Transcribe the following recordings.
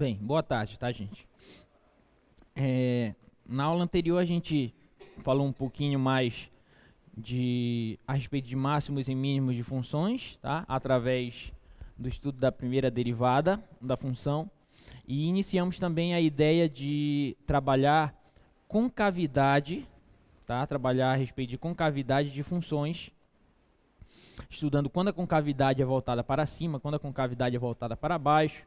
Bem, boa tarde, tá, gente? Na aula anterior a gente falou um pouquinho mais a respeito de máximos e mínimos de funções, tá? Através do estudo da primeira derivada da função. E iniciamos também a ideia de trabalhar concavidade, tá? Trabalhar a respeito de concavidade de funções, estudando quando a concavidade é voltada para cima, quando a concavidade é voltada para baixo,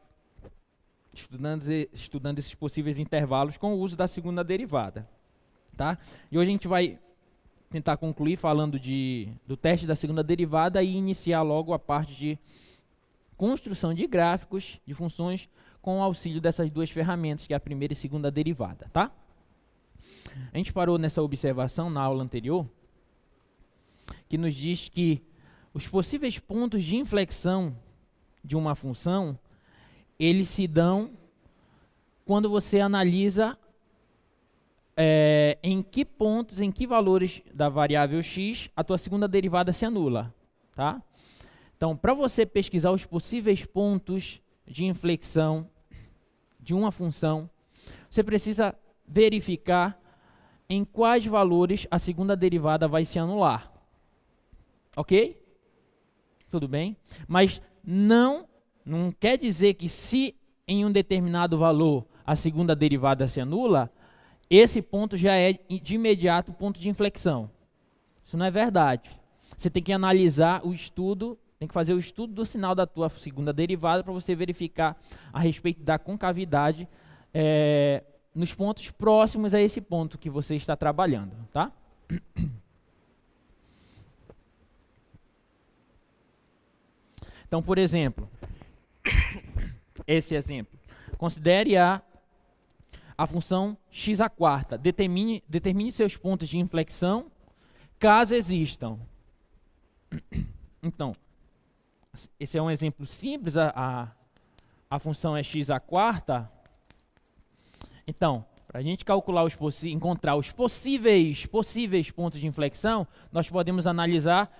estudando esses possíveis intervalos com o uso da segunda derivada, tá? E hoje a gente vai tentar concluir falando do teste da segunda derivada e iniciar logo a parte de construção de gráficos de funções com o auxílio dessas duas ferramentas, que é a primeira e segunda derivada, tá? A gente parou nessa observação na aula anterior, que nos diz que os possíveis pontos de inflexão de uma função, eles se dão quando você analisa em que pontos, em que valores da variável x a tua segunda derivada se anula, tá? Então, para você pesquisar os possíveis pontos de inflexão de uma função, você precisa verificar em quais valores a segunda derivada vai se anular. Ok? Tudo bem? Mas não quer dizer que se em um determinado valor a segunda derivada se anula, esse ponto já é de imediato ponto de inflexão. Isso não é verdade. Você tem que analisar o estudo, tem que fazer o estudo do sinal da tua segunda derivada para você verificar a respeito da concavidade nos pontos próximos a esse ponto que você está trabalhando, tá? Então, por exemplo, esse exemplo. Considere a função x à quarta. Determine seus pontos de inflexão, caso existam. Então, esse é um exemplo simples. A função é x à quarta. Então, para a gente calcular encontrar os possíveis pontos de inflexão, nós podemos analisar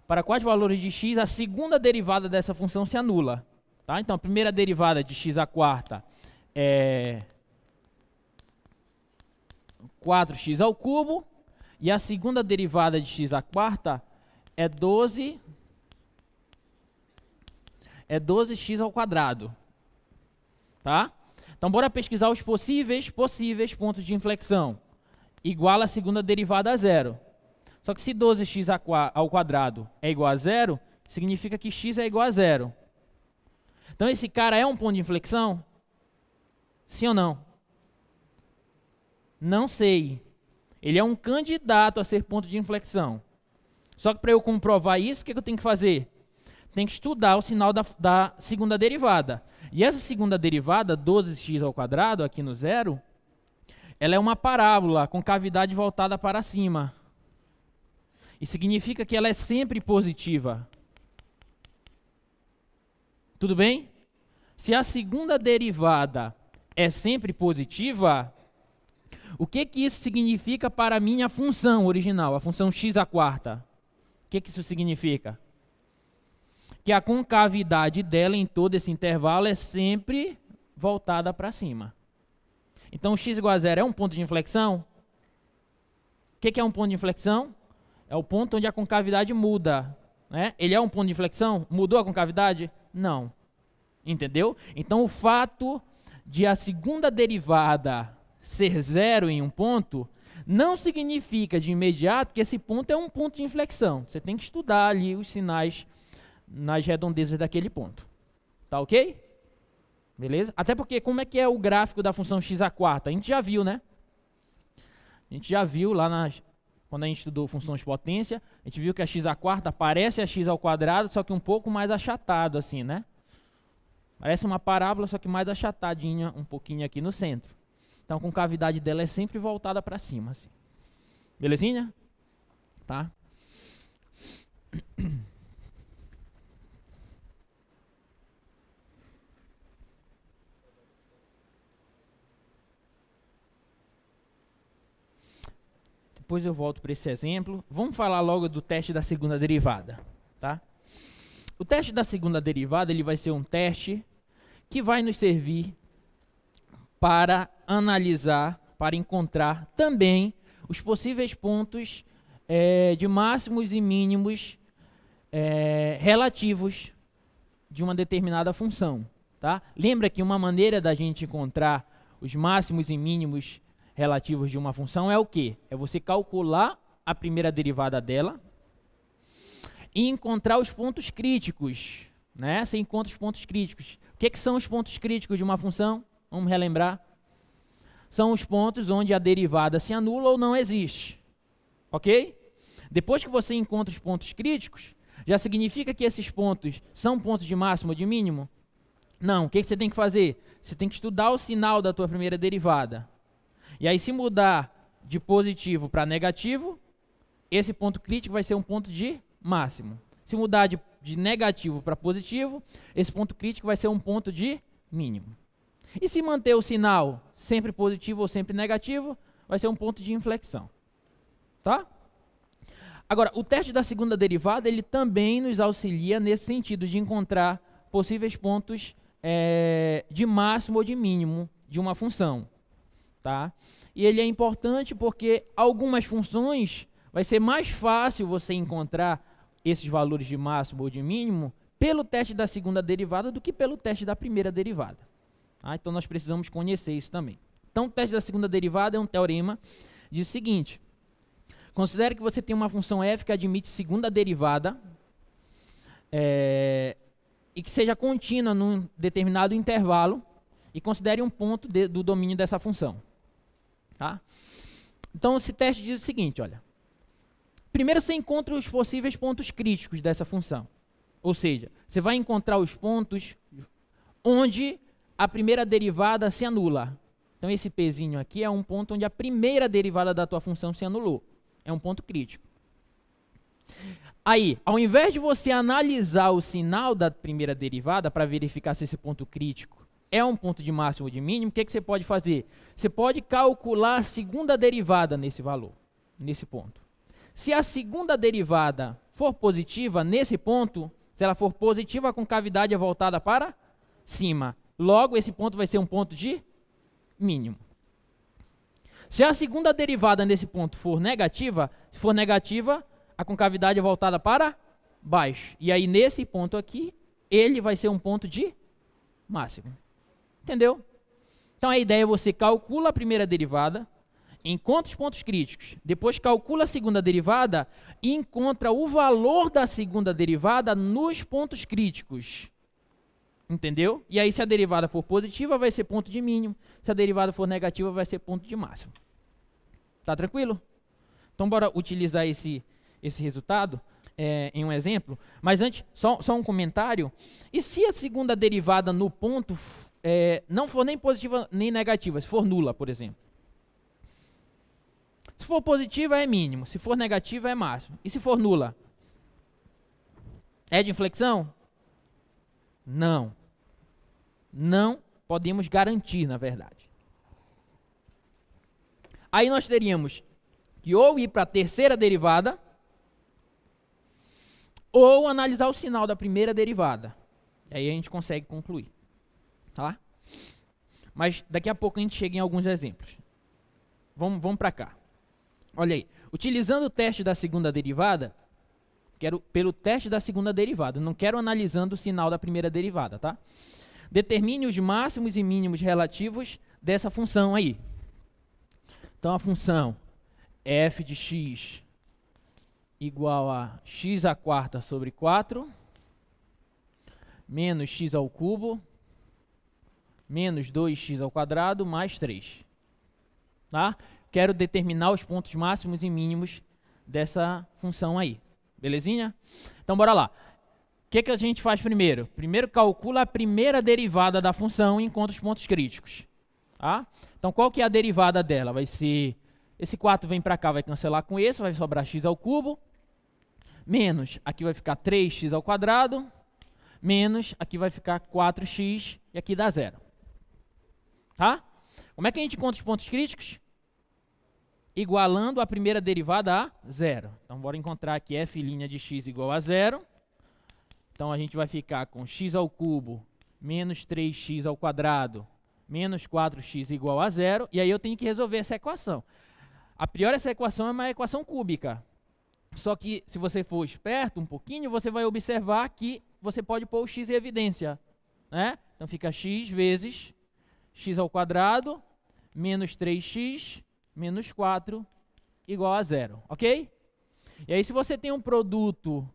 para quais valores de x a segunda derivada dessa função se anula. Tá? Então, a primeira derivada de x à quarta é 4x ao cubo, e a segunda derivada de x à quarta é 12x ao quadrado. Tá? Então, bora pesquisar os possíveis pontos de inflexão. Igual a segunda derivada a zero. Só que se 12x ao quadrado é igual a zero, significa que x é igual a zero. Então, esse cara é um ponto de inflexão? Sim ou não? Não sei. Ele é um candidato a ser ponto de inflexão. Só que para eu comprovar isso, o que eu tenho que fazer? Tem que estudar o sinal da segunda derivada. E essa segunda derivada, 12x ao quadrado, aqui no zero, ela é uma parábola com cavidade voltada para cima. E significa que ela é sempre positiva. Tudo bem? Se a segunda derivada é sempre positiva, o que isso significa para a minha função original, a função x à quarta? O que isso significa? Que a concavidade dela em todo esse intervalo é sempre voltada para cima. Então, x igual a zero é um ponto de inflexão? O que é um ponto de inflexão? É o ponto onde a concavidade muda. Né? Ele é um ponto de inflexão? Mudou a concavidade? Não. Entendeu? Então, o fato de a segunda derivada ser zero em um ponto não significa de imediato que esse ponto é um ponto de inflexão. Você tem que estudar ali os sinais nas redondezas daquele ponto. Tá ok? Beleza? Até porque, como é que é o gráfico da função x à quarta? A gente já viu, né? A gente já viu lá quando a gente estudou funções potência, a gente viu que a x à quarta parece a x ao quadrado, só que um pouco mais achatado, assim, né? Parece uma parábola, só que mais achatadinha, um pouquinho aqui no centro. Então, a concavidade dela é sempre voltada para cima, assim. Belezinha? Tá? Depois eu volto para esse exemplo. Vamos falar logo do teste da segunda derivada, tá? O teste da segunda derivada, ele vai ser um teste que vai nos servir para analisar, para encontrar também os possíveis pontos de máximos e mínimos relativos de uma determinada função. Tá? Lembra que uma maneira da gente encontrar os máximos e mínimos relativos de uma função é o quê? É você calcular a primeira derivada dela e encontrar os pontos críticos. Né? Você encontra os pontos críticos. O que são os pontos críticos de uma função? Vamos relembrar. São os pontos onde a derivada se anula ou não existe. Ok? Depois que você encontra os pontos críticos, já significa que esses pontos são pontos de máximo ou de mínimo? Não. O que você tem que fazer? Você tem que estudar o sinal da tua primeira derivada. E aí, se mudar de positivo para negativo, esse ponto crítico vai ser um ponto de máximo. Se mudar de negativo para positivo, esse ponto crítico vai ser um ponto de mínimo. E se manter o sinal sempre positivo ou sempre negativo, vai ser um ponto de inflexão. Tá? Agora, o teste da segunda derivada, ele também nos auxilia nesse sentido de encontrar possíveis pontos de máximo ou de mínimo de uma função. Tá? E ele é importante porque algumas funções vai ser mais fácil você encontrar esses valores de máximo ou de mínimo pelo teste da segunda derivada do que pelo teste da primeira derivada. Tá? Então, nós precisamos conhecer isso também. Então, o teste da segunda derivada é um teorema diz o seguinte: considere que você tem uma função f que admite segunda derivada e que seja contínua num determinado intervalo e considere um ponto do domínio dessa função. Tá? Então, esse teste diz o seguinte, olha. Primeiro você encontra os possíveis pontos críticos dessa função. Ou seja, você vai encontrar os pontos onde a primeira derivada se anula. Então, esse Pzinho aqui é um ponto onde a primeira derivada da tua função se anulou. É um ponto crítico. Aí, ao invés de você analisar o sinal da primeira derivada para verificar se esse ponto crítico é um ponto de máximo ou de mínimo, o que você pode fazer? Você pode calcular a segunda derivada nesse valor, nesse ponto. Se a segunda derivada for positiva nesse ponto, se ela for positiva com cavidade voltada para cima, logo esse ponto vai ser um ponto de mínimo. Se a segunda derivada nesse ponto for negativa, se for negativa, a concavidade é voltada para baixo. E aí, nesse ponto aqui, ele vai ser um ponto de máximo. Entendeu? Então, a ideia é você calcula a primeira derivada, encontra os pontos críticos, depois calcula a segunda derivada e encontra o valor da segunda derivada nos pontos críticos. Entendeu? E aí, se a derivada for positiva, vai ser ponto de mínimo. Se a derivada for negativa, vai ser ponto de máximo. Tá tranquilo? Então, bora utilizar esse resultado em um exemplo. Mas antes, só um comentário. E se a segunda derivada no ponto não for nem positiva nem negativa, se for nula, por exemplo? Se for positiva, é mínimo. Se for negativa, é máximo. E se for nula? É de inflexão? Não. Não podemos garantir, na verdade. Aí nós teríamos que ou ir para a terceira derivada, ou analisar o sinal da primeira derivada. E aí a gente consegue concluir. Tá? Mas daqui a pouco a gente chega em alguns exemplos. Vamos para cá. Olha aí. Utilizando o teste da segunda derivada, quero pelo teste da segunda derivada, não quero analisando o sinal da primeira derivada, tá? Determine os máximos e mínimos relativos dessa função aí. Então, a função f de x igual a x à quarta sobre 4 menos x ao cubo menos 2x ao quadrado mais 3. Tá? Quero determinar os pontos máximos e mínimos dessa função aí. Belezinha? Então, bora lá. O que a gente faz primeiro? Primeiro, calcula a primeira derivada da função e encontra os pontos críticos. Tá? Então, qual que é a derivada dela? Vai ser, esse 4 vem para cá, vai cancelar com esse, vai sobrar x ao cubo, menos, aqui vai ficar 3x ao quadrado, menos, aqui vai ficar 4x, e aqui dá 0. Tá? Como é que a gente encontra os pontos críticos? Igualando a primeira derivada a 0. Então, bora encontrar aqui f' de x igual a 0. Então, a gente vai ficar com x ao cubo menos 3x ao quadrado menos 4x igual a zero, e aí eu tenho que resolver essa equação. A priori essa equação é uma equação cúbica, só que se você for esperto um pouquinho, você vai observar que você pode pôr o x em evidência, né? Então fica x vezes x ao quadrado menos 3x menos 4 igual a zero, ok? E aí se você tem um produto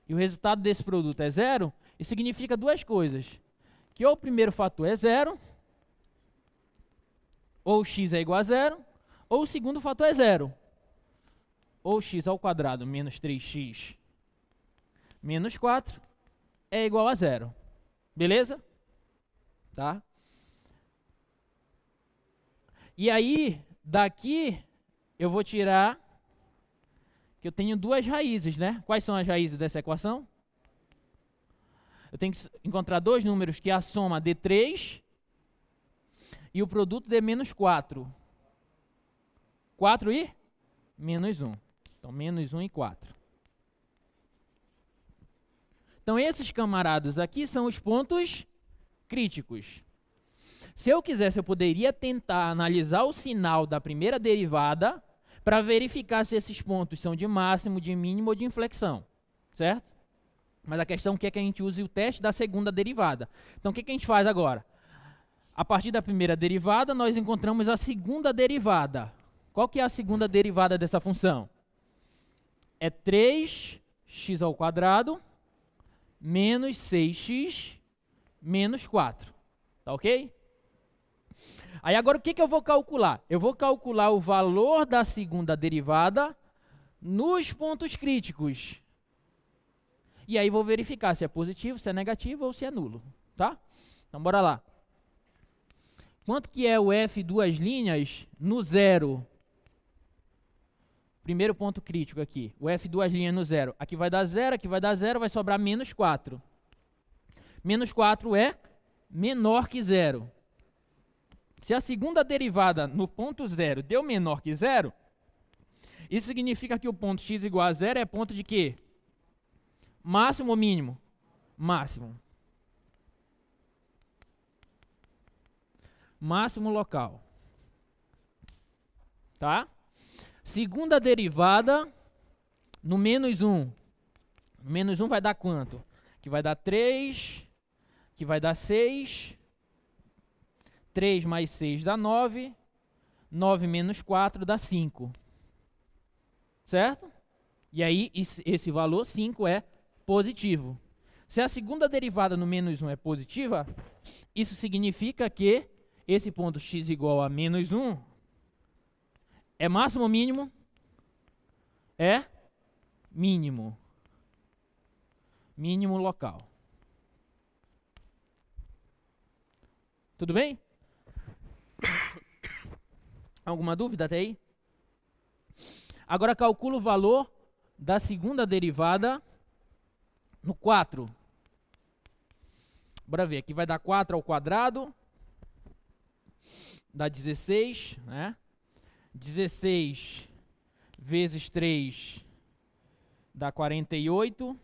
e o resultado desse produto é zero, isso significa duas coisas. Que ou o primeiro fator é zero, ou x é igual a zero, ou o segundo fator é zero. Ou x ao quadrado menos 3x menos 4 é igual a zero. Beleza? Tá? E aí, daqui, eu vou tirar, que eu tenho duas raízes, né? Quais são as raízes dessa equação? Eu tenho que encontrar dois números que a soma dê 3 e o produto dê menos 4. 4 e menos 1. Então, menos 1 e 4. Então, esses camaradas aqui são os pontos críticos. Se eu quisesse, eu poderia tentar analisar o sinal da primeira derivada para verificar se esses pontos são de máximo, de mínimo ou de inflexão. Certo? Mas a questão é que a gente use o teste da segunda derivada. Então, o que a gente faz agora? A partir da primeira derivada, nós encontramos a segunda derivada. Qual que é a segunda derivada dessa função? É 3x ao quadrado menos 6x menos 4. Tá ok? Aí agora o que eu vou calcular? Eu vou calcular o valor da segunda derivada nos pontos críticos. E aí vou verificar se é positivo, se é negativo ou se é nulo. Tá? Então bora lá. Quanto que é o f duas linhas no zero? Primeiro ponto crítico aqui. O f duas linhas no zero. Aqui vai dar zero, aqui vai dar zero, vai sobrar menos 4. Menos 4 é menor que zero. Se a segunda derivada no ponto zero deu menor que zero, isso significa que o ponto x igual a zero é ponto de quê? Máximo ou mínimo? Máximo. Máximo local. Tá? Segunda derivada no menos 1. Menos 1 vai dar quanto? Que vai dar 3, que vai dar 6. 3 mais 6 dá 9. 9 menos 4 dá 5. Certo? E aí, esse valor 5 é positivo. Se a segunda derivada no menos 1 é positiva, isso significa que esse ponto x igual a menos 1 é máximo ou mínimo? É mínimo. Mínimo local. Tudo bem? Alguma dúvida até aí? Agora calcula o valor da segunda derivada no 4. Bora ver, aqui vai dar 4 ao quadrado, dá 16, né? 16 vezes 3 dá 48,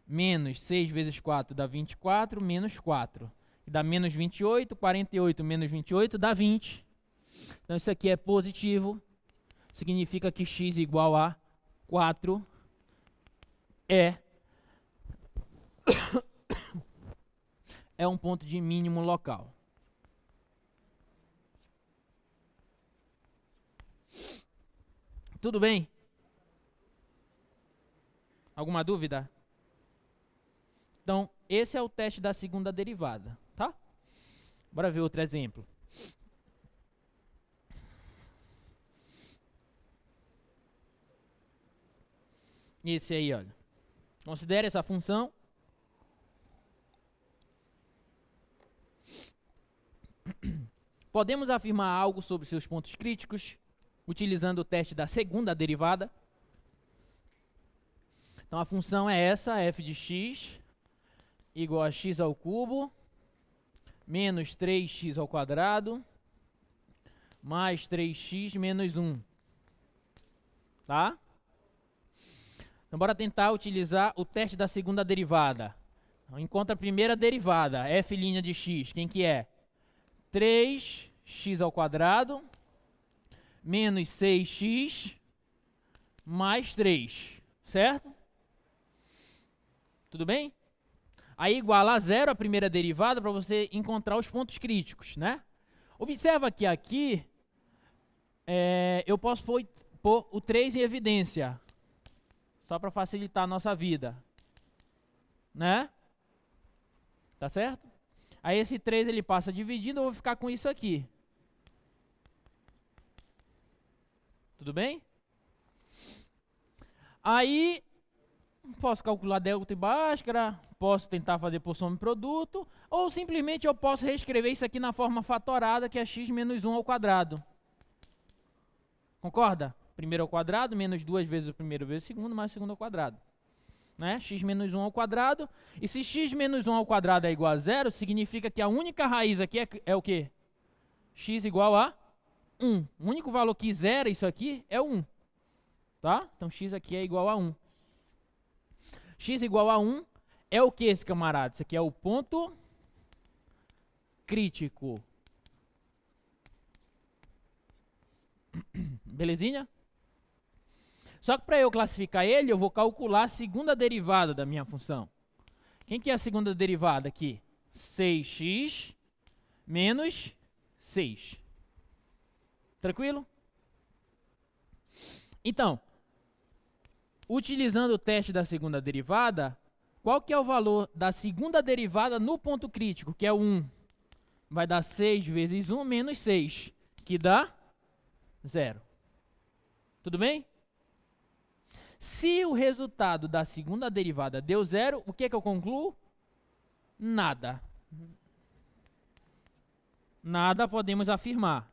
menos 6 vezes 4 dá 24, menos 4. Dá menos 28, 48 menos 28 dá 20. Então isso aqui é positivo, significa que x igual a 4 é um ponto de mínimo local. Tudo bem? Alguma dúvida? Então, esse é o teste da segunda derivada, tá? Bora ver outro exemplo. Esse aí, olha. Considere essa função. Podemos afirmar algo sobre seus pontos críticos utilizando o teste da segunda derivada. Então a função é essa, f de x igual a x ao cubo menos 3x ao quadrado mais 3x menos 1. Tá? Então bora tentar utilizar o teste da segunda derivada. Então, encontra a primeira derivada, f' de x, quem que é? 3x ao quadrado menos 6x mais 3, certo? Tudo bem? Aí iguala a zero a primeira derivada para você encontrar os pontos críticos, né? Observa que aqui eu posso pôr o 3 em evidência, só para facilitar a nossa vida, né? Tá certo? Aí esse 3 ele passa dividindo, eu vou ficar com isso aqui. Tudo bem? Aí, posso calcular delta e Bhaskara, posso tentar fazer por soma e produto, ou simplesmente eu posso reescrever isso aqui na forma fatorada, que é x menos 1 ao quadrado. Concorda? Primeiro ao quadrado, menos 2 vezes o primeiro vezes o segundo, mais o segundo ao quadrado. Né? X menos 1 ao quadrado. E se x menos 1 ao quadrado é igual a zero, significa que a única raiz aqui é o quê? X igual a 1. O único valor que zera isso aqui é o 1. Tá? Então x aqui é igual a 1. X igual a 1 é o que, esse camarada? Isso aqui é o ponto crítico. Belezinha? Só que para eu classificar ele, eu vou calcular a segunda derivada da minha função. Quem que é a segunda derivada aqui? 6x menos 6. Tranquilo? Então, utilizando o teste da segunda derivada, qual que é o valor da segunda derivada no ponto crítico, que é o 1? Vai dar 6 vezes 1 menos 6, que dá 0. Tudo bem? Se o resultado da segunda derivada deu 0, o que que eu concluo? Nada. Nada podemos afirmar.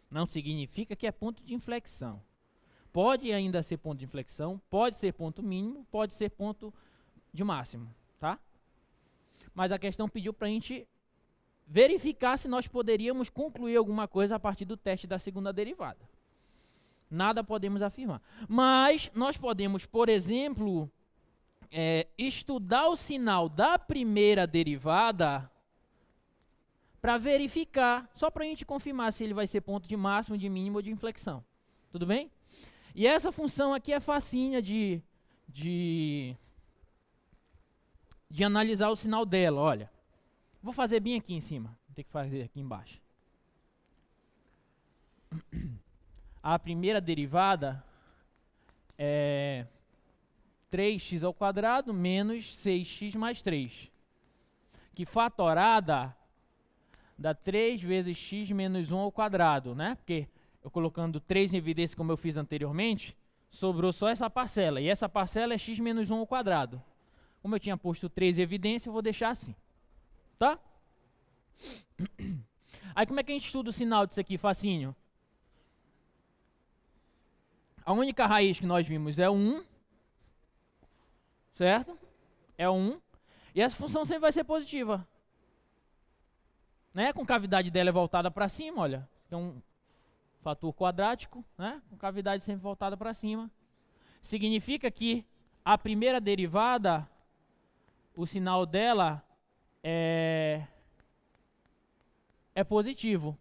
Não significa que é ponto de inflexão. Pode ainda ser ponto de inflexão, pode ser ponto mínimo, pode ser ponto de máximo, tá? Mas a questão pediu para a gente verificar se nós poderíamos concluir alguma coisa a partir do teste da segunda derivada. Nada podemos afirmar. Mas nós podemos, por exemplo, estudar o sinal da primeira derivada para verificar, só para a gente confirmar se ele vai ser ponto de máximo, de mínimo ou de inflexão. Tudo bem? E essa função aqui é facinha de analisar o sinal dela, olha. Vou fazer bem aqui em cima, vou ter que fazer aqui embaixo. A primeira derivada é 3x ao quadrado menos 6x mais 3. Que fatorada dá 3 vezes x menos 1 ao quadrado, né? Porque eu colocando 3 em evidência, como eu fiz anteriormente, sobrou só essa parcela. E essa parcela é x menos 1 ao quadrado. Como eu tinha posto 3 em evidência, eu vou deixar assim. Tá? Aí como é que a gente estuda o sinal disso aqui, facinho? A única raiz que nós vimos é 1. Certo? É 1. E essa função sempre vai ser positiva. Né? Com cavidade dela voltada para cima, olha. É um fator quadrático, né? Com cavidade sempre voltada para cima. Significa que a primeira derivada, o sinal dela é positivo.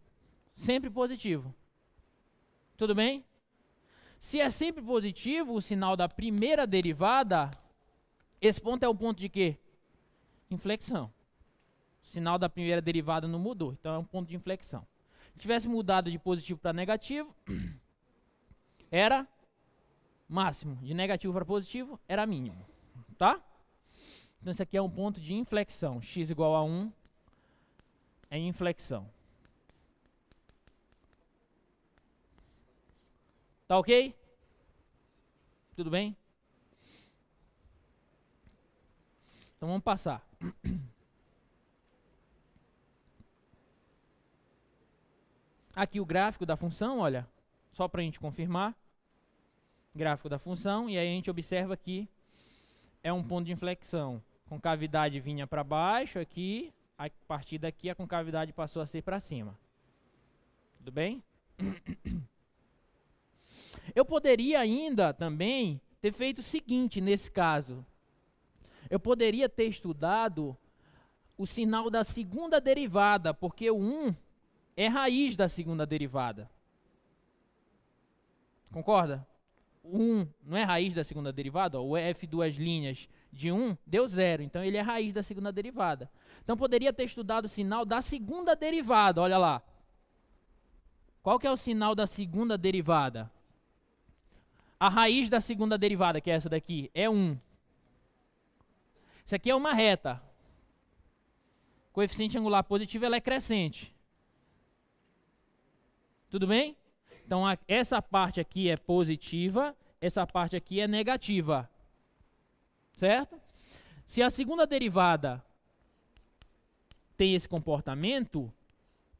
Sempre positivo. Tudo bem? Se é sempre positivo o sinal da primeira derivada, esse ponto é um ponto de quê? Inflexão. O sinal da primeira derivada não mudou, então é um ponto de inflexão. Se tivesse mudado de positivo para negativo, era máximo. De negativo para positivo, era mínimo. Tá? Então isso aqui é um ponto de inflexão. X igual a 1 é inflexão. Tá ok? Tudo bem? Então vamos passar. Aqui o gráfico da função, olha, só para a gente confirmar. Gráfico da função, e aí a gente observa que é um ponto de inflexão. Concavidade vinha para baixo aqui, a partir daqui a concavidade passou a ser para cima. Tudo bem? Eu poderia ainda também ter feito o seguinte nesse caso. Eu poderia ter estudado o sinal da segunda derivada, porque o 1 é raiz da segunda derivada. Concorda? O 1 não é raiz da segunda derivada? O f duas linhas de 1 deu 0, então ele é raiz da segunda derivada. Então poderia ter estudado o sinal da segunda derivada, olha lá. Qual que é o sinal da segunda derivada? A raiz da segunda derivada, que é essa daqui, é 1. Isso aqui é uma reta. Coeficiente angular positivo, ela é crescente. Tudo bem? Então, essa parte aqui é positiva, essa parte aqui é negativa. Certo? Se a segunda derivada tem esse comportamento,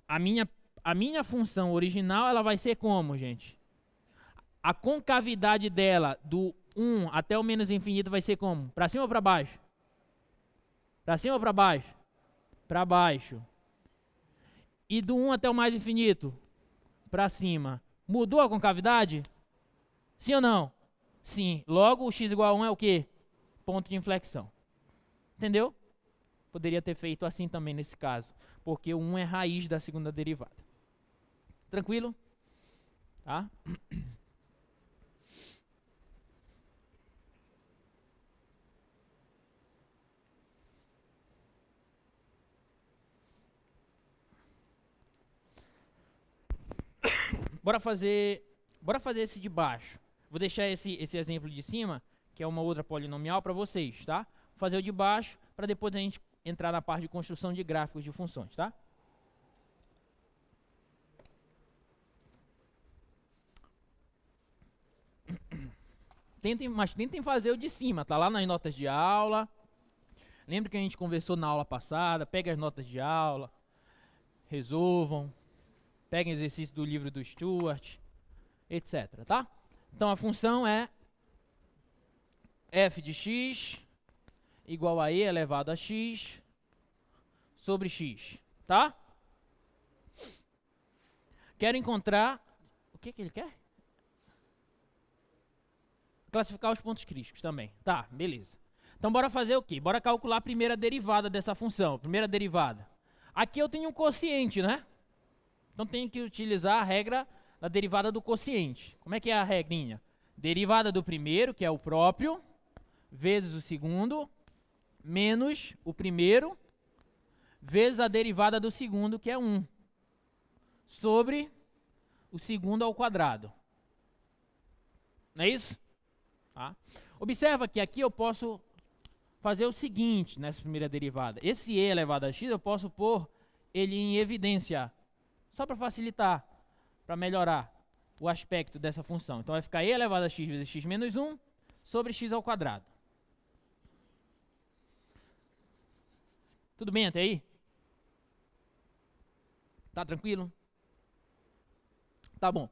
a minha função original, ela vai ser como, gente? A concavidade dela, do 1 até o menos infinito, vai ser como? Para cima ou para baixo? Para cima ou para baixo? Para baixo. E do 1 até o mais infinito? Para cima. Mudou a concavidade? Sim ou não? Sim. Logo, o x igual a 1 é o quê? Ponto de inflexão. Entendeu? Poderia ter feito assim também nesse caso. Porque o 1 é raiz da segunda derivada. Tranquilo? Tá? Bora fazer esse de baixo. Vou deixar esse exemplo de cima, que é uma outra polinomial, para vocês, tá? Vou fazer o de baixo, para depois a gente entrar na parte de construção de gráficos de funções, tá? Tentem fazer o de cima, tá lá nas notas de aula. Lembra que a gente conversou na aula passada? Peguem as notas de aula, resolvam. Peguem exercício do livro do Stuart, etc, tá? Então a função é f de x igual a e elevado a x sobre x, tá? Quero encontrar... O que ele quer? Classificar os pontos críticos também. Tá, beleza. Então bora fazer o quê? Bora calcular a primeira derivada dessa função. Primeira derivada. Aqui eu tenho um quociente, né? Então tenho que utilizar a regra da derivada do quociente. Como é que é a regrinha? Derivada do primeiro, que é o próprio, vezes o segundo, menos o primeiro, vezes a derivada do segundo, que é 1, sobre o segundo ao quadrado. Não é isso? Tá? Observa que aqui eu posso fazer o seguinte nessa primeira derivada. Esse e elevado a x eu posso pôr ele em evidência, só para facilitar, para melhorar o aspecto dessa função. Então vai ficar e elevado a x vezes x menos 1 sobre x ao quadrado. Tudo bem até aí? Tá tranquilo? Tá bom.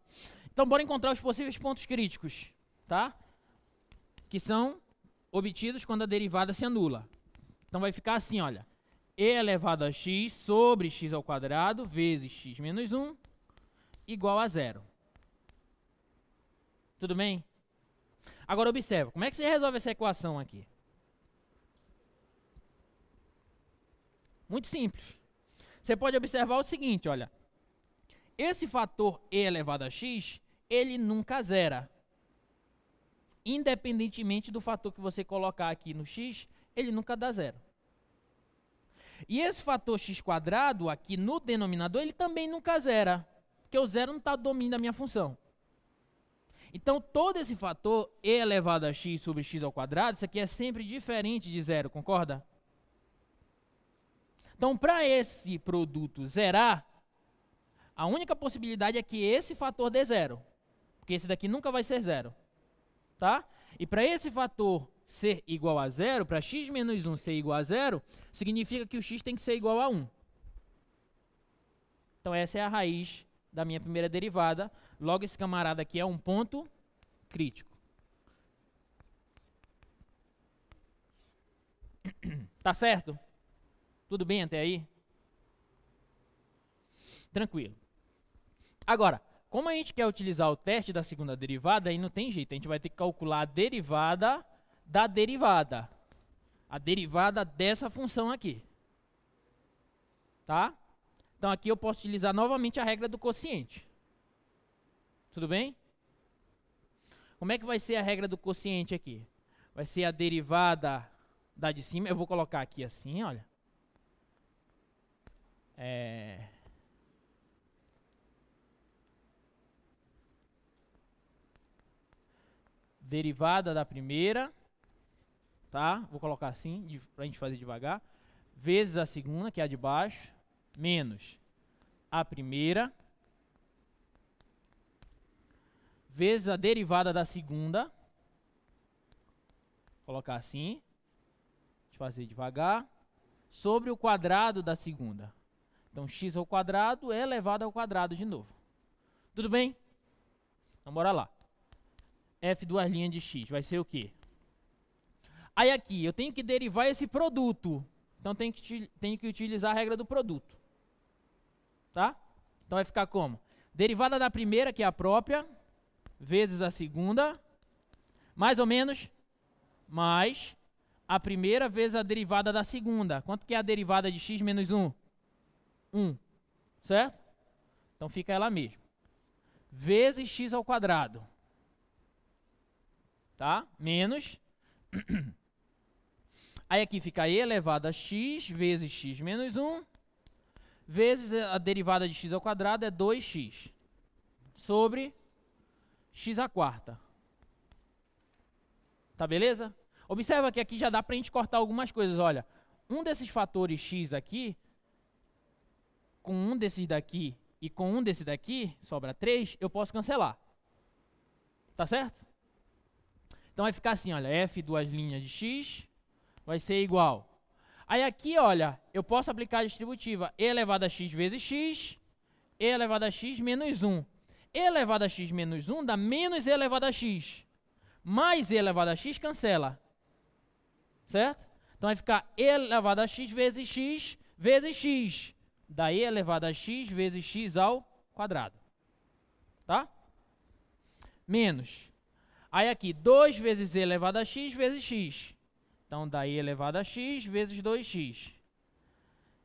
Então bora encontrar os possíveis pontos críticos, tá? Que são obtidos quando a derivada se anula. Então vai ficar assim, olha. E elevado a x sobre x ao quadrado vezes x menos 1 igual a 0. Tudo bem? Agora observa, como é que você resolve essa equação aqui? Muito simples. Você pode observar o seguinte, olha. Esse fator e elevado a x, ele nunca zera. Independentemente do fator que você colocar aqui no x, ele nunca dá zero. E esse fator x quadrado aqui no denominador, ele também nunca zera, porque o zero não está no domínio da minha função. Então, todo esse fator e elevado a x sobre x ao quadrado, isso aqui é sempre diferente de zero, concorda? Então, para esse produto zerar, a única possibilidade é que esse fator dê zero, porque esse daqui nunca vai ser zero, tá? E para esse fator ser igual a zero, para x menos 1 ser igual a zero, significa que o x tem que ser igual a 1. Então essa é a raiz da minha primeira derivada. Logo esse camarada aqui é um ponto crítico. Tá certo? Tudo bem até aí? Tranquilo. Agora, como a gente quer utilizar o teste da segunda derivada, aí não tem jeito. A gente vai ter que calcular a derivada da derivada. A derivada dessa função aqui. Tá? Então aqui eu posso utilizar novamente a regra do quociente. Tudo bem? Como é que vai ser a regra do quociente aqui? Vai ser a derivada da de cima. Eu vou colocar aqui assim, olha. Derivada da primeira, tá? Vou colocar assim, pra gente fazer devagar. Vezes a segunda, que é a de baixo, menos a primeira, vezes a derivada da segunda. Vou colocar assim, deixa eu fazer devagar, sobre o quadrado da segunda. Então, x ao quadrado é elevado ao quadrado de novo. Tudo bem? Então, bora lá. F duas linhas de x vai ser o quê? Aí aqui, eu tenho que derivar esse produto. Então, tenho que utilizar a regra do produto. Tá? Então, vai ficar como? Derivada da primeira, que é a própria, vezes a segunda, mais ou menos, mais a primeira vezes a derivada da segunda. Quanto que é a derivada de x menos 1? 1. Certo? Então, fica ela mesma. Vezes x ao quadrado. Tá? Menos. Aí aqui fica e elevado a x vezes x menos 1, vezes a derivada de x ao quadrado é 2x, sobre x à quarta. Tá beleza? Observa que aqui já dá pra gente cortar algumas coisas, olha. Um desses fatores x aqui, com um desses daqui e com um desse daqui, sobra 3, eu posso cancelar. Tá certo? Então vai ficar assim, olha, f duas linhas de x vai ser igual. Aí aqui, olha, eu posso aplicar a distributiva e elevado a x vezes x, e elevado a x menos 1. E elevado a x menos 1 dá menos e elevado a x. Mais e elevado a x cancela. Certo? Então vai ficar e elevado a x vezes x. Dá e elevado a x vezes x ao quadrado. Tá? Menos. Aí aqui, 2 vezes e elevado a x vezes x. Então, dá e elevado a x vezes 2x.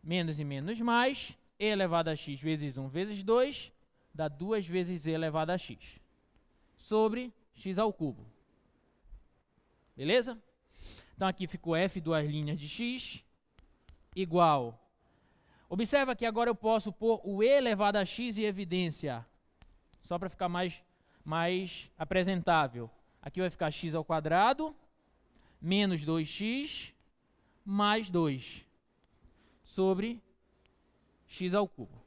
Menos e menos mais. E elevado a x vezes 1 vezes 2. Dá 2 vezes e elevado a x. Sobre x ao cubo. Beleza? Então, aqui ficou f duas linhas de x igual. Observa que agora eu posso pôr o e elevado a x em evidência. Só para ficar mais apresentável. Aqui vai ficar x ao quadrado, menos 2x, mais 2, sobre x ao cubo.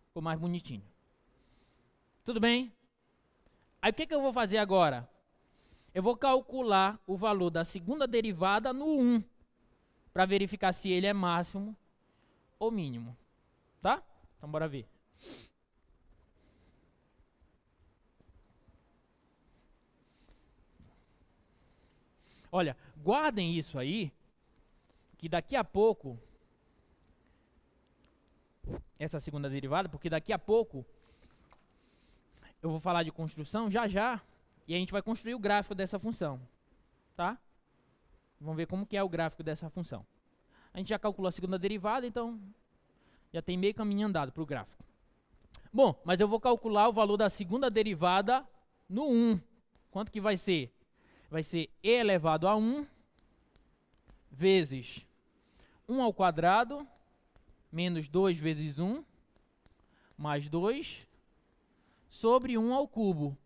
Ficou mais bonitinho. Tudo bem? Aí o que eu vou fazer agora? Eu vou calcular o valor da segunda derivada no 1, para verificar se ele é máximo ou mínimo, tá? Então, bora ver. Olha, guardem isso aí, que daqui a pouco, essa segunda derivada, porque daqui a pouco eu vou falar de construção já, e a gente vai construir o gráfico dessa função, tá? Vamos ver como que é o gráfico dessa função. A gente já calculou a segunda derivada, então já tem meio caminho andado para o gráfico. Bom, mas eu vou calcular o valor da segunda derivada no 1. Quanto que vai ser? Vai ser e elevado a 1 vezes 1 ao quadrado menos 2 vezes 1 mais 2 sobre 1 ao cubo.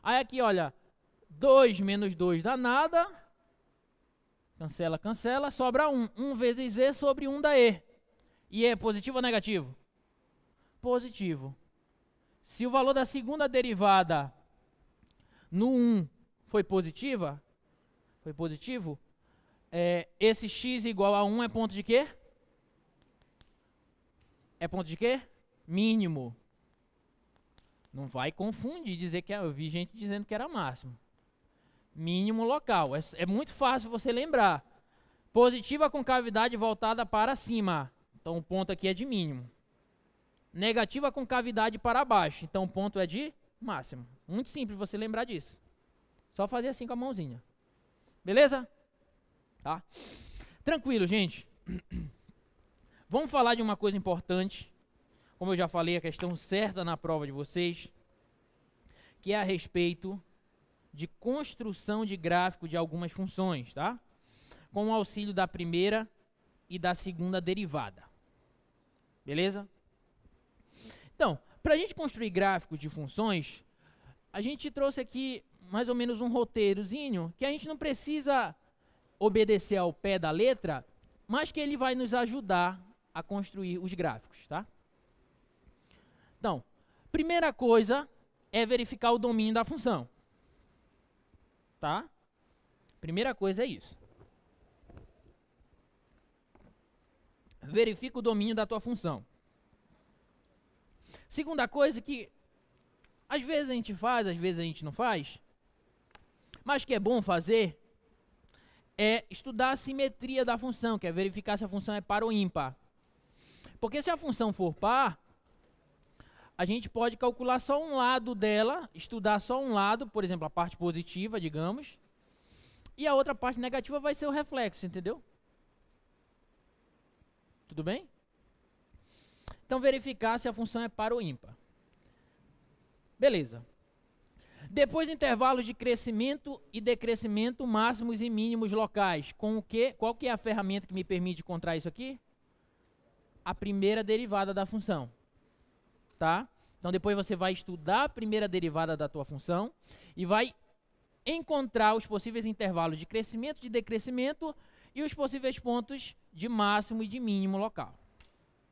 Aí aqui, olha, 2 menos 2 dá nada. Cancela, cancela, sobra 1. 1 vezes e sobre 1 dá e. E é positivo ou negativo? Positivo. Se o valor da segunda derivada no 1 foi positiva, foi positivo, esse x igual a 1 é ponto de quê? É ponto de quê? Mínimo. Não vai confundir, dizer que eu vi gente dizendo que era máximo. Mínimo local. É muito fácil você lembrar. Positiva com cavidade voltada para cima. Então o ponto aqui é de mínimo. Negativa com cavidade para baixo. Então o ponto é de máximo. Muito simples você lembrar disso. Só fazer assim com a mãozinha. Beleza? Tá? Tranquilo, gente. Vamos falar de uma coisa importante. Como eu já falei, a questão certa na prova de vocês, que é a respeito de construção de gráfico de algumas funções, tá? Com o auxílio da primeira e da segunda derivada. Beleza? Então, para a gente construir gráficos de funções, a gente trouxe aqui mais ou menos um roteirozinho que a gente não precisa obedecer ao pé da letra, mas que ele vai nos ajudar a construir os gráficos, tá? Então, primeira coisa é verificar o domínio da função. Tá? Primeira coisa é isso. Verifica o domínio da tua função. Segunda coisa que às vezes a gente faz, às vezes a gente não faz, mas que é bom fazer, é estudar a simetria da função, que é verificar se a função é par ou ímpar. Porque se a função for par, a gente pode calcular só um lado dela, estudar só um lado, por exemplo, a parte positiva, digamos, e a outra parte negativa vai ser o reflexo, entendeu? Tudo bem? Então, verificar se a função é par ou ímpar. Beleza. Depois, intervalos de crescimento e decrescimento máximos e mínimos locais. Com o quê? Qual que é a ferramenta que me permite encontrar isso aqui? A primeira derivada da função. Tá? Então depois você vai estudar a primeira derivada da tua função e vai encontrar os possíveis intervalos de crescimento, de decrescimento e os possíveis pontos de máximo e de mínimo local.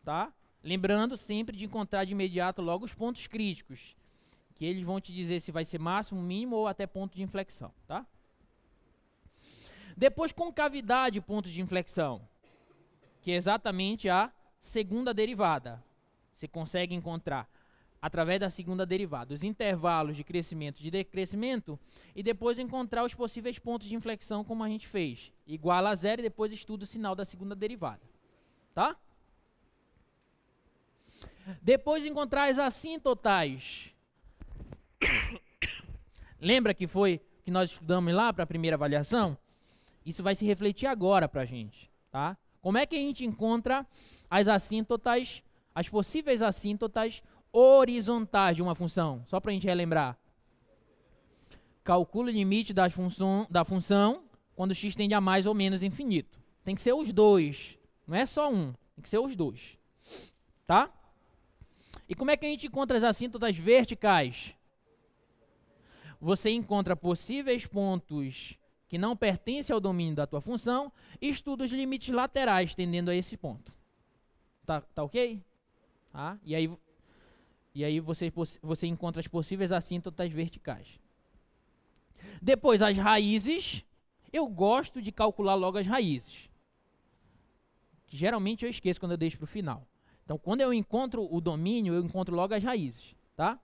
Tá? Lembrando sempre de encontrar de imediato logo os pontos críticos, que eles vão te dizer se vai ser máximo, mínimo ou até ponto de inflexão. Tá? Depois concavidade, pontos de inflexão, que é exatamente a segunda derivada. Você consegue encontrar, através da segunda derivada, os intervalos de crescimento e de decrescimento e depois encontrar os possíveis pontos de inflexão, como a gente fez. Igual a zero e depois estuda o sinal da segunda derivada. Tá? Depois de encontrar as assíntotas. Lembra que foi que nós estudamos lá para a primeira avaliação? Isso vai se refletir agora para a gente. Tá? Como é que a gente encontra as assíntotas, as possíveis assíntotas horizontais de uma função? Só para a gente relembrar. Calcula o limite da função quando x tende a mais ou menos infinito. Tem que ser os dois, não é só um, tem que ser os dois. Tá? E como é que a gente encontra as assíntotas verticais? Você encontra possíveis pontos que não pertencem ao domínio da tua função e estuda os limites laterais tendendo a esse ponto. Tá ok? Tá? E aí você encontra as possíveis assíntotas verticais. Depois, as raízes. Eu gosto de calcular logo as raízes, que geralmente eu esqueço quando eu deixo para o final. Então, quando eu encontro o domínio, eu encontro logo as raízes, tá?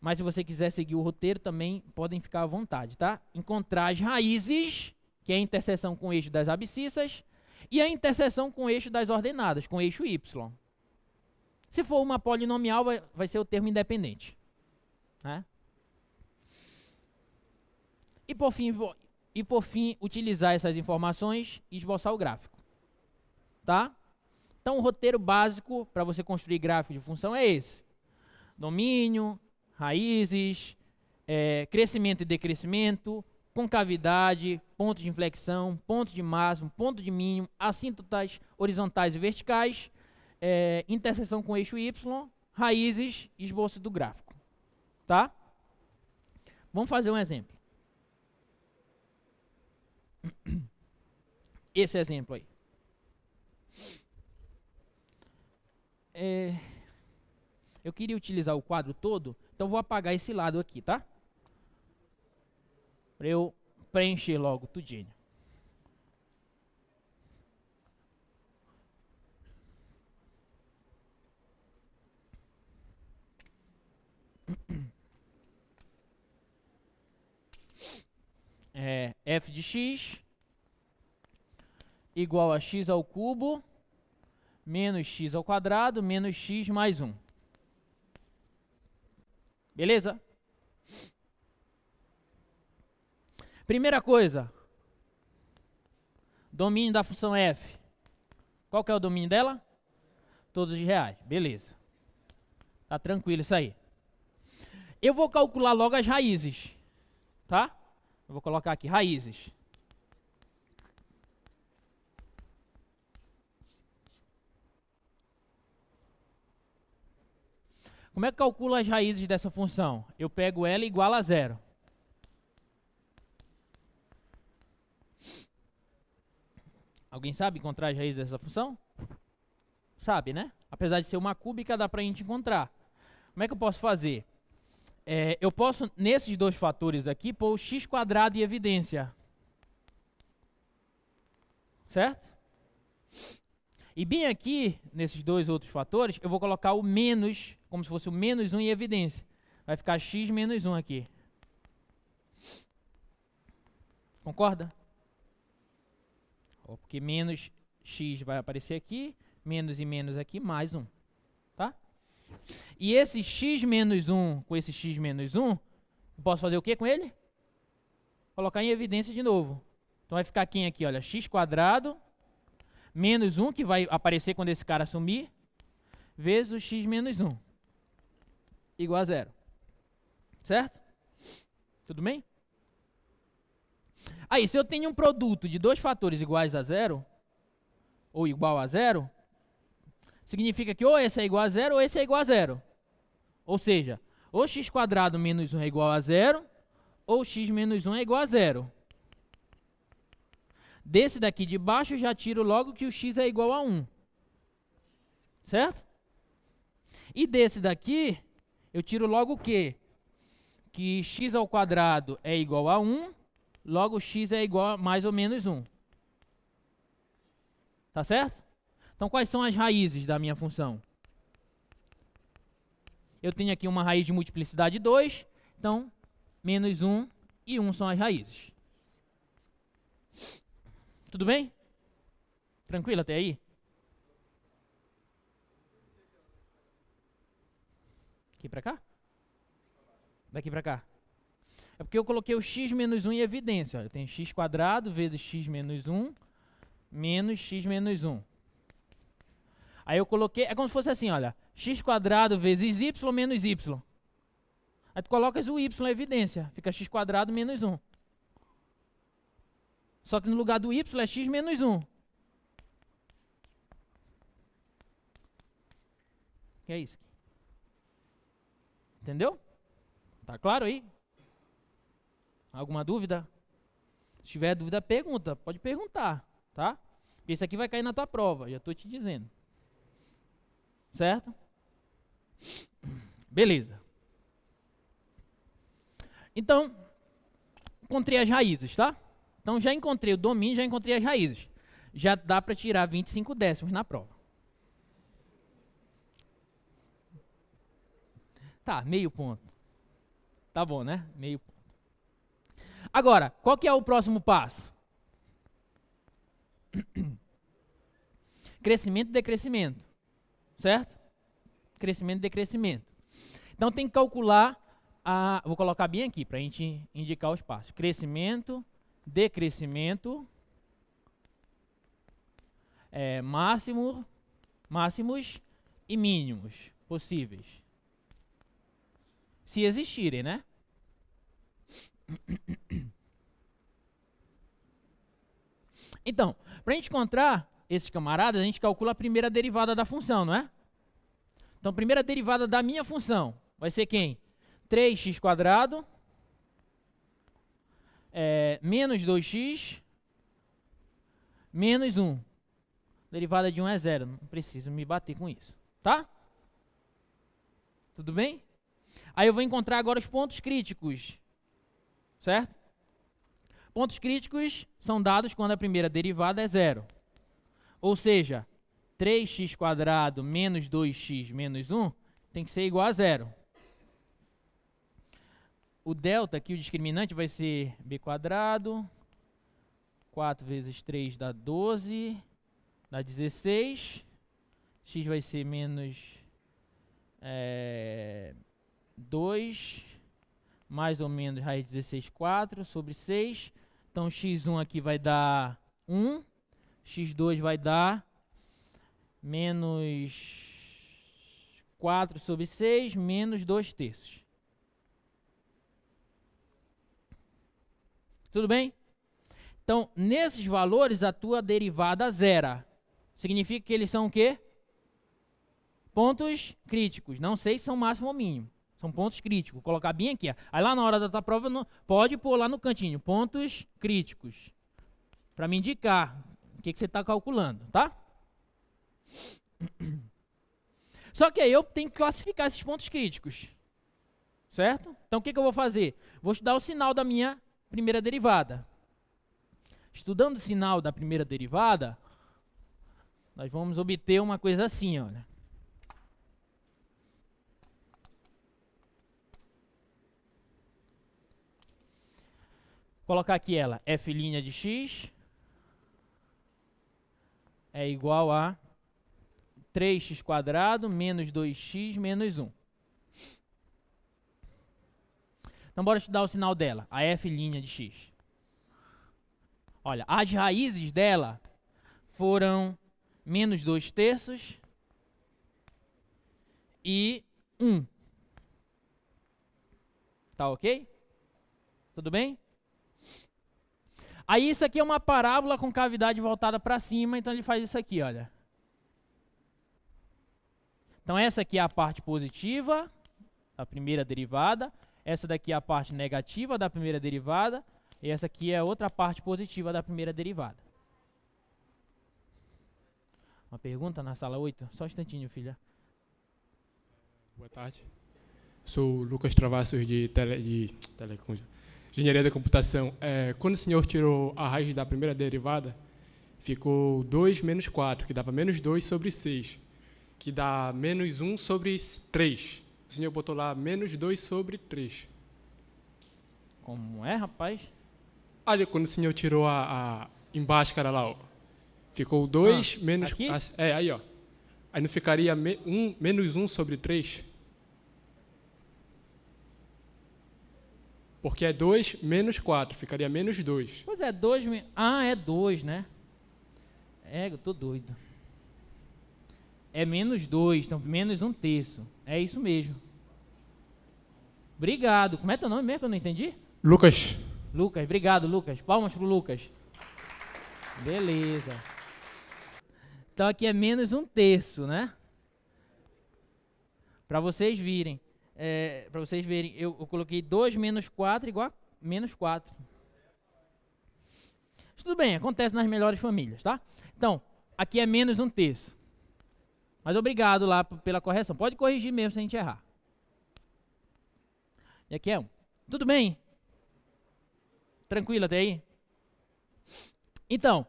Mas se você quiser seguir o roteiro, também podem ficar à vontade, tá? Encontrar as raízes, que é a interseção com o eixo das abscissas, e a interseção com o eixo das ordenadas, com o eixo y. Se for uma polinomial, vai ser o termo independente. Né? E por fim, utilizar essas informações e esboçar o gráfico. Tá? Então, o roteiro básico para você construir gráfico de função é esse. Domínio, raízes, crescimento e decrescimento, concavidade, ponto de inflexão, ponto de máximo, ponto de mínimo, assíntotas horizontais e verticais, interseção com o eixo y, raízes e esboço do gráfico. Tá? Vamos fazer um exemplo. Esse exemplo aí. Eu queria utilizar o quadro todo, então vou apagar esse lado aqui, tá? Para eu preencher logo tudinho. F de x igual a x ao cubo menos x ao quadrado menos x mais 1. Beleza? Primeira coisa, domínio da função f. Qual que é o domínio dela? Todos os reais. Beleza. Tá tranquilo isso aí. Eu vou calcular logo as raízes, tá? Eu vou colocar aqui raízes. Como é que calcula as raízes dessa função? Eu pego ela igual a 0. Alguém sabe encontrar as raízes dessa função? Sabe, né? Apesar de ser uma cúbica, dá pra gente encontrar. Como é que eu posso fazer? Eu posso, nesses dois fatores aqui, pôr o x² em evidência. Certo? E bem aqui, nesses dois outros fatores, eu vou colocar o menos, como se fosse o menos 1 em evidência. Vai ficar x menos 1 aqui. Concorda? Porque menos x vai aparecer aqui, menos e menos aqui, mais 1. Tá? E esse x menos 1 com esse x menos 1, eu posso fazer o que com ele? Colocar em evidência de novo. Então vai ficar quem aqui? Olha, x² menos 1, que vai aparecer quando esse cara sumir, vezes o x menos 1, igual a 0. Certo? Tudo bem? Aí, se eu tenho um produto de dois fatores iguais a 0, ou igual a 0, significa que ou esse é igual a 0 ou esse é igual a 0. Ou seja, ou x² menos 1 é igual a 0, ou x menos 1 é igual a 0. Desse daqui de baixo, eu já tiro logo que o x é igual a 1. Certo? E desse daqui, eu tiro logo o quê? Que x² é igual a 1, logo x é igual a mais ou menos 1. Tá certo? Então, quais são as raízes da minha função? Eu tenho aqui uma raiz de multiplicidade 2, então, menos 1 e 1 são as raízes. Tudo bem? Tranquilo até aí? Aqui pra cá? Daqui pra cá. É porque eu coloquei o x menos 1 em evidência. Olha, eu tenho x² vezes x menos 1 menos x menos 1. Aí eu coloquei, é como se fosse assim, olha, x² vezes y menos y. Aí tu colocas o y em evidência, fica x² menos 1. Só que no lugar do y é x menos 1. Que é isso? Entendeu? Tá claro aí? Alguma dúvida? Se tiver dúvida, pergunta. Pode perguntar, tá? Esse aqui vai cair na tua prova, já estou te dizendo. Certo? Beleza. Então, encontrei as raízes, tá? Então, já encontrei o domínio, já encontrei as raízes. Já dá para tirar 25 décimos na prova. Tá, meio ponto. Tá bom, né? Meio ponto. Agora, qual que é o próximo passo? Crescimento e decrescimento. Certo? Crescimento e decrescimento. Então, tem que calcular vou colocar bem aqui para a gente indicar os passos. Crescimento, decrescimento, máximos e mínimos possíveis. Se existirem, né? Então, para a gente encontrar esses camaradas, a gente calcula a primeira derivada da função, não é? Então, a primeira derivada da minha função vai ser quem? 3x² menos 2x menos 1. Derivada de 1 é 0. Não preciso me bater com isso. Tá? Tudo bem? Aí eu vou encontrar agora os pontos críticos. Certo? Pontos críticos são dados quando a primeira derivada é 0. Ou seja, 3x² menos 2x menos 1 tem que ser igual a 0. O delta aqui, o discriminante, vai ser b² 4 vezes 3 dá 12, dá 16. X vai ser menos 2, mais ou menos raiz de 16, 4 sobre 6. Então, x1 aqui vai dar 1, x2 vai dar menos 4 sobre 6, menos 2 terços. Tudo bem? Então, nesses valores, a tua derivada zera. Significa que eles são o quê? Pontos críticos. Não sei se são máximo ou mínimo. São pontos críticos. Vou colocar bem aqui. Ó. Aí lá na hora da tua prova, pode pôr lá no cantinho. Pontos críticos. Para me indicar o que você está calculando, tá? Só que aí eu tenho que classificar esses pontos críticos. Certo? Então o que eu vou fazer? Vou estudar o sinal da minha primeira derivada. Estudando o sinal da primeira derivada, nós vamos obter uma coisa assim, olha. Vou colocar aqui ela, f' de x é igual a 3x² menos 2x menos 1. Então, bora estudar o sinal dela, a f' de x. Olha, as raízes dela foram menos 2 terços e 1. Tá ok? Tudo bem? Aí isso aqui é uma parábola com cavidade voltada para cima, então ele faz isso aqui, olha. Então essa aqui é a parte positiva da primeira derivada, essa daqui é a parte negativa da primeira derivada, e essa aqui é outra parte positiva da primeira derivada. Uma pergunta na sala 8? Só um instantinho, filha. Boa tarde. Sou Lucas Travassos de Engenharia da Computação. Quando o senhor tirou a raiz da primeira derivada, ficou 2 menos 4, que dava menos 2 sobre 6, que dá menos 1 sobre 3. O senhor botou lá menos 2 sobre 3. Como é, rapaz? Olha, quando o senhor tirou a embaixo, cara, lá, ó. Ficou 2 menos... aqui? Aí, ó. Aí não ficaria menos 1 sobre 3? Porque é 2 menos 4, ficaria menos 2. Pois é, 2... é 2, né? Eu tô doido. É menos 2, então menos 1 terço. É isso mesmo. Obrigado. Como é teu nome mesmo que eu não entendi? Lucas. Lucas, obrigado, Lucas. Palmas pro Lucas. Beleza. Então aqui é menos 1 terço, né? Para vocês virem. Para vocês verem, eu coloquei 2 menos 4 igual a menos 4. Tudo bem, acontece nas melhores famílias, tá? Então, aqui é menos 1 terço. Mas obrigado lá pela correção. Pode corrigir mesmo se a gente errar. E aqui é 1. Tudo bem? Tranquilo até aí? Então,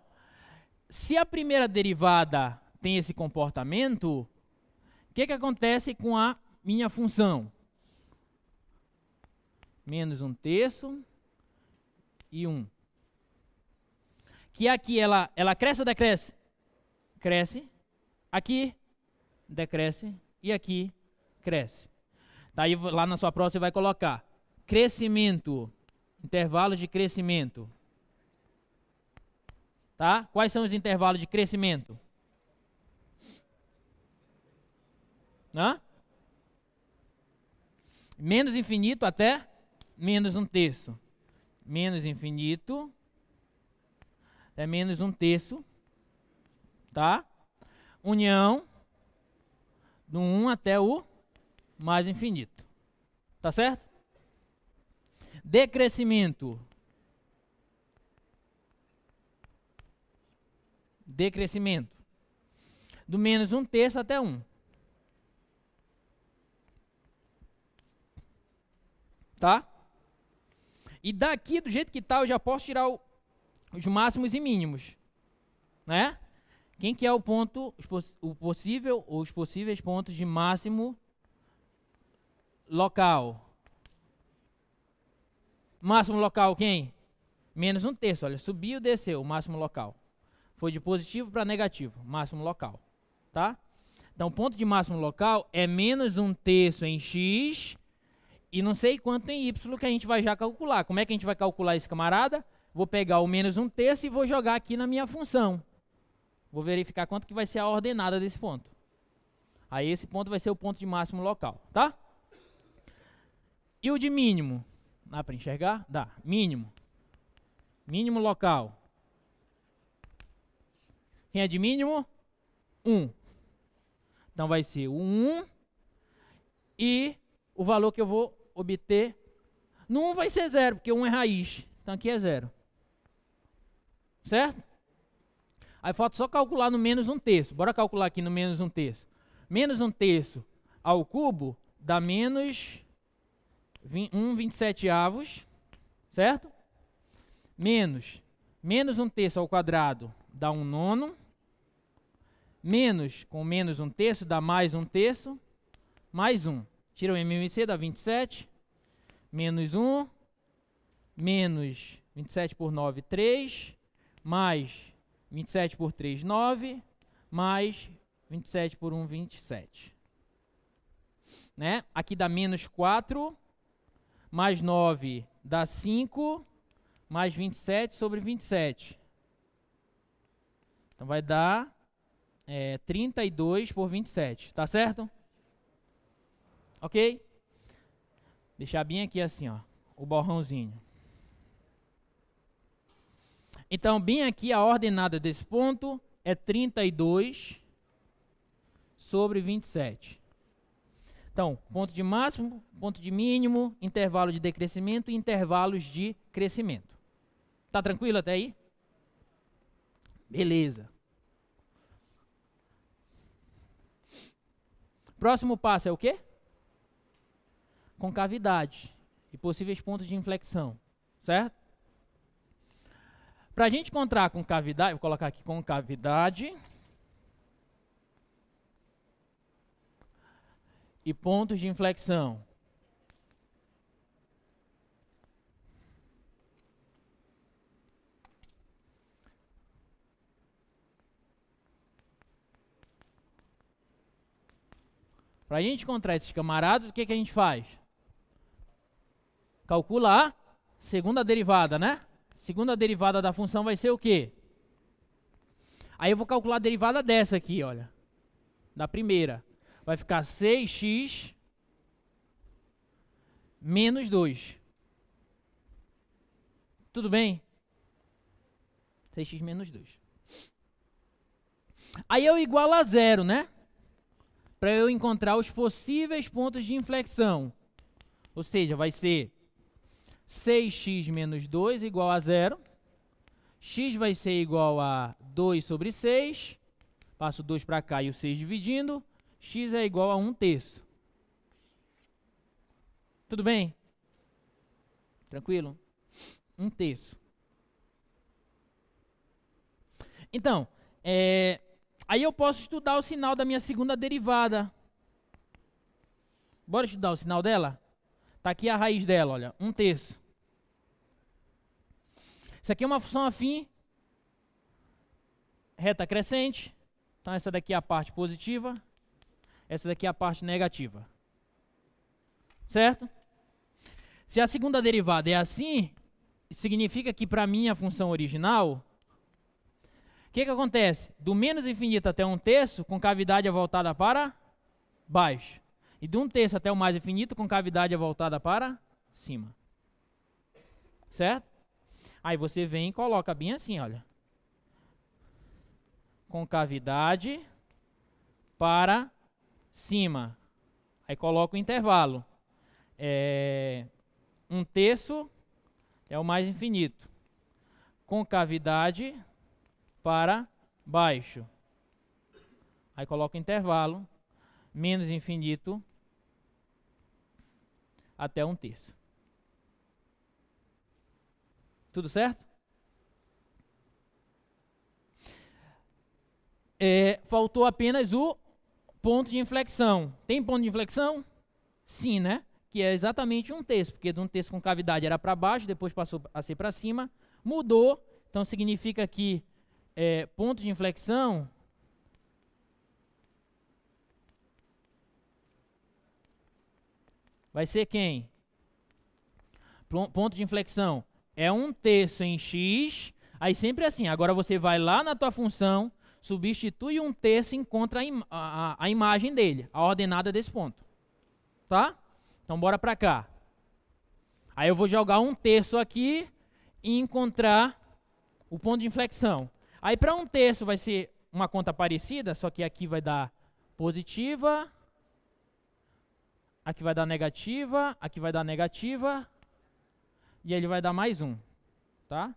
se a primeira derivada tem esse comportamento, o que acontece com a minha função? Menos 1 terço e 1. Que aqui ela cresce ou decresce? Cresce. Aqui decresce e aqui cresce. Tá, aí lá na sua prova você vai colocar crescimento, intervalos de crescimento. Tá? Quais são os intervalos de crescimento? Menos infinito até menos 1 terço. Menos infinito é menos 1 terço. Tá? União do 1 até o mais infinito. Tá certo? Decrescimento. Decrescimento. Do menos 1 terço até 1. Tá? E daqui, do jeito que tá, eu já posso tirar os máximos e mínimos. Né? Quem que é o ponto, o possível ou os possíveis pontos de máximo local? Máximo local quem? menos 1/3. Olha, subiu, desceu, máximo local. Foi de positivo para negativo, máximo local. Tá? Então, o ponto de máximo local é menos 1/3 em x e não sei quanto em y que a gente vai já calcular. Como é que a gente vai calcular esse camarada? Vou pegar o menos 1/3 e vou jogar aqui na minha função. Vou verificar quanto que vai ser a ordenada desse ponto. Aí esse ponto vai ser o ponto de máximo local, tá? E o de mínimo? Dá para enxergar? Dá. Mínimo. Mínimo local. Quem é de mínimo? 1. Então vai ser o 1 e o valor que eu vou obter no 1 vai ser 0, porque 1 é raiz. Então aqui é 0. Certo? Aí falta só calcular no menos 1/3. Bora calcular aqui no menos 1/3. Menos 1/3 ao cubo dá menos 1/27, certo? Menos 1/3 ao quadrado dá 1/9. Menos com menos 1/3 dá mais 1/3. Mais 1. Tira o MMC, dá 27. Menos 1. Menos 27 por 9, 3. Mais 27 por 3, 9. Mais 27 por 1, 27. Né? Aqui dá menos 4. Mais 9 dá 5. Mais 27 sobre 27. Então vai dar 32 por 27. Tá certo? Ok? Deixar bem aqui assim, ó, o borrãozinho. Então, bem aqui a ordenada desse ponto é 32 sobre 27. Então, ponto de máximo, ponto de mínimo, intervalo de decrescimento e intervalos de crescimento. Tá tranquilo até aí? Beleza. Próximo passo é o quê? Concavidade e possíveis pontos de inflexão, certo? Para a gente encontrar concavidade, vou colocar aqui concavidade e pontos de inflexão. Para a gente encontrar esses camaradas, o que a gente faz? Calcula a segunda derivada, né? Segunda derivada da função vai ser o quê? Aí eu vou calcular a derivada dessa aqui, olha. Da primeira. Vai ficar 6x menos 2. Tudo bem? 6x menos 2. Aí eu igualo a 0, né? Para eu encontrar os possíveis pontos de inflexão. Ou seja, vai ser 6x menos 2 igual a 0. X vai ser igual a 2 sobre 6. Passo 2 para cá e o 6 dividindo. X é igual a 1/3. Tudo bem? Tranquilo? 1/3. Então, aí eu posso estudar o sinal da minha segunda derivada. Bora estudar o sinal dela? Está aqui a raiz dela, olha, 1/3. Isso aqui é uma função afim, reta crescente. Então essa daqui é a parte positiva, essa daqui é a parte negativa. Certo? Se a segunda derivada é assim, significa que para mim a função original, o que acontece? Do menos infinito até 1/3, concavidade é voltada para baixo. E de 1/3 até o mais infinito, concavidade é voltada para cima. Certo? Aí você vem e coloca bem assim, olha. Concavidade para cima. Aí coloca o intervalo. 1/3 é o mais infinito. Concavidade para baixo. Aí coloca o intervalo. Menos infinito até 1/3. Tudo certo? Faltou apenas o ponto de inflexão. Tem ponto de inflexão? Sim, né? Que é exatamente 1/3, porque de 1/3 concavidade era para baixo, depois passou a ser para cima. mudou. Então significa que ponto de inflexão vai ser quem? Ponto de inflexão é 1/3 em x. Aí sempre assim, agora você vai lá na tua função, substitui 1/3 e encontra a imagem dele, a ordenada desse ponto. Tá? Então bora pra cá. Aí eu vou jogar 1/3 aqui e encontrar o ponto de inflexão. Aí para 1/3 vai ser uma conta parecida, só que aqui vai dar positiva, aqui vai dar negativa, aqui vai dar negativa, e ele vai dar mais 1, tá?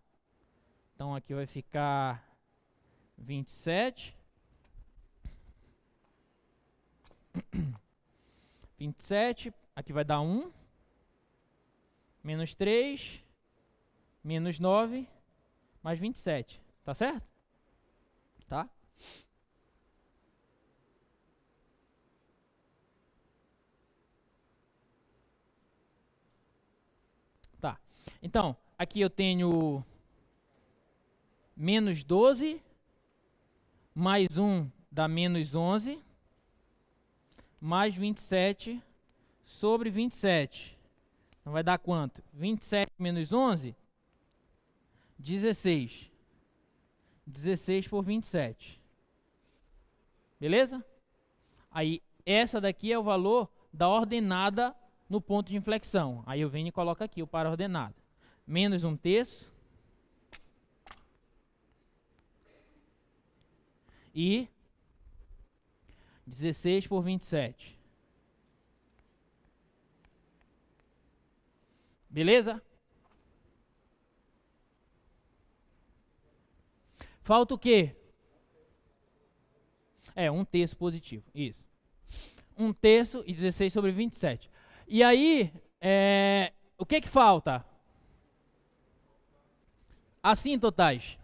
Então aqui vai ficar 27. 27, aqui vai dar 1, menos 3, menos 9, mais 27, tá certo? Tá? Tá. Então, aqui eu tenho menos 12, mais 1 dá menos 11, mais 27 sobre 27. Então vai dar quanto? 27 menos 11? 16. 16 por 27. Beleza? Aí, essa daqui é o valor da ordenada no ponto de inflexão. Aí eu venho e coloco aqui o par ordenada. Menos 1/3. E 16 por 27. Beleza? Falta o quê? 1/3 positivo. Isso. 1/3 e 16 sobre 27. E aí, o que falta? Assíntotas.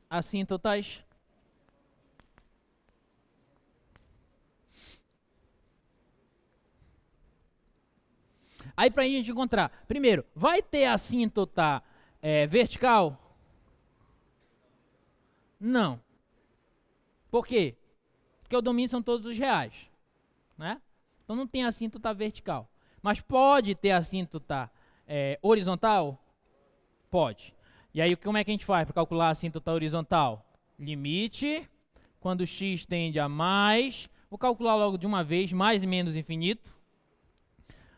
Assíntotas. Aí para a gente encontrar, primeiro, vai ter assíntota vertical? Não. Por quê? Porque o domínio são todos os reais, né? Então não tem assíntota vertical. Mas pode ter assíntota horizontal? Pode. E aí como é que a gente faz para calcular a assíntota horizontal? Limite, quando x tende a mais, vou calcular logo de uma vez, mais e menos infinito,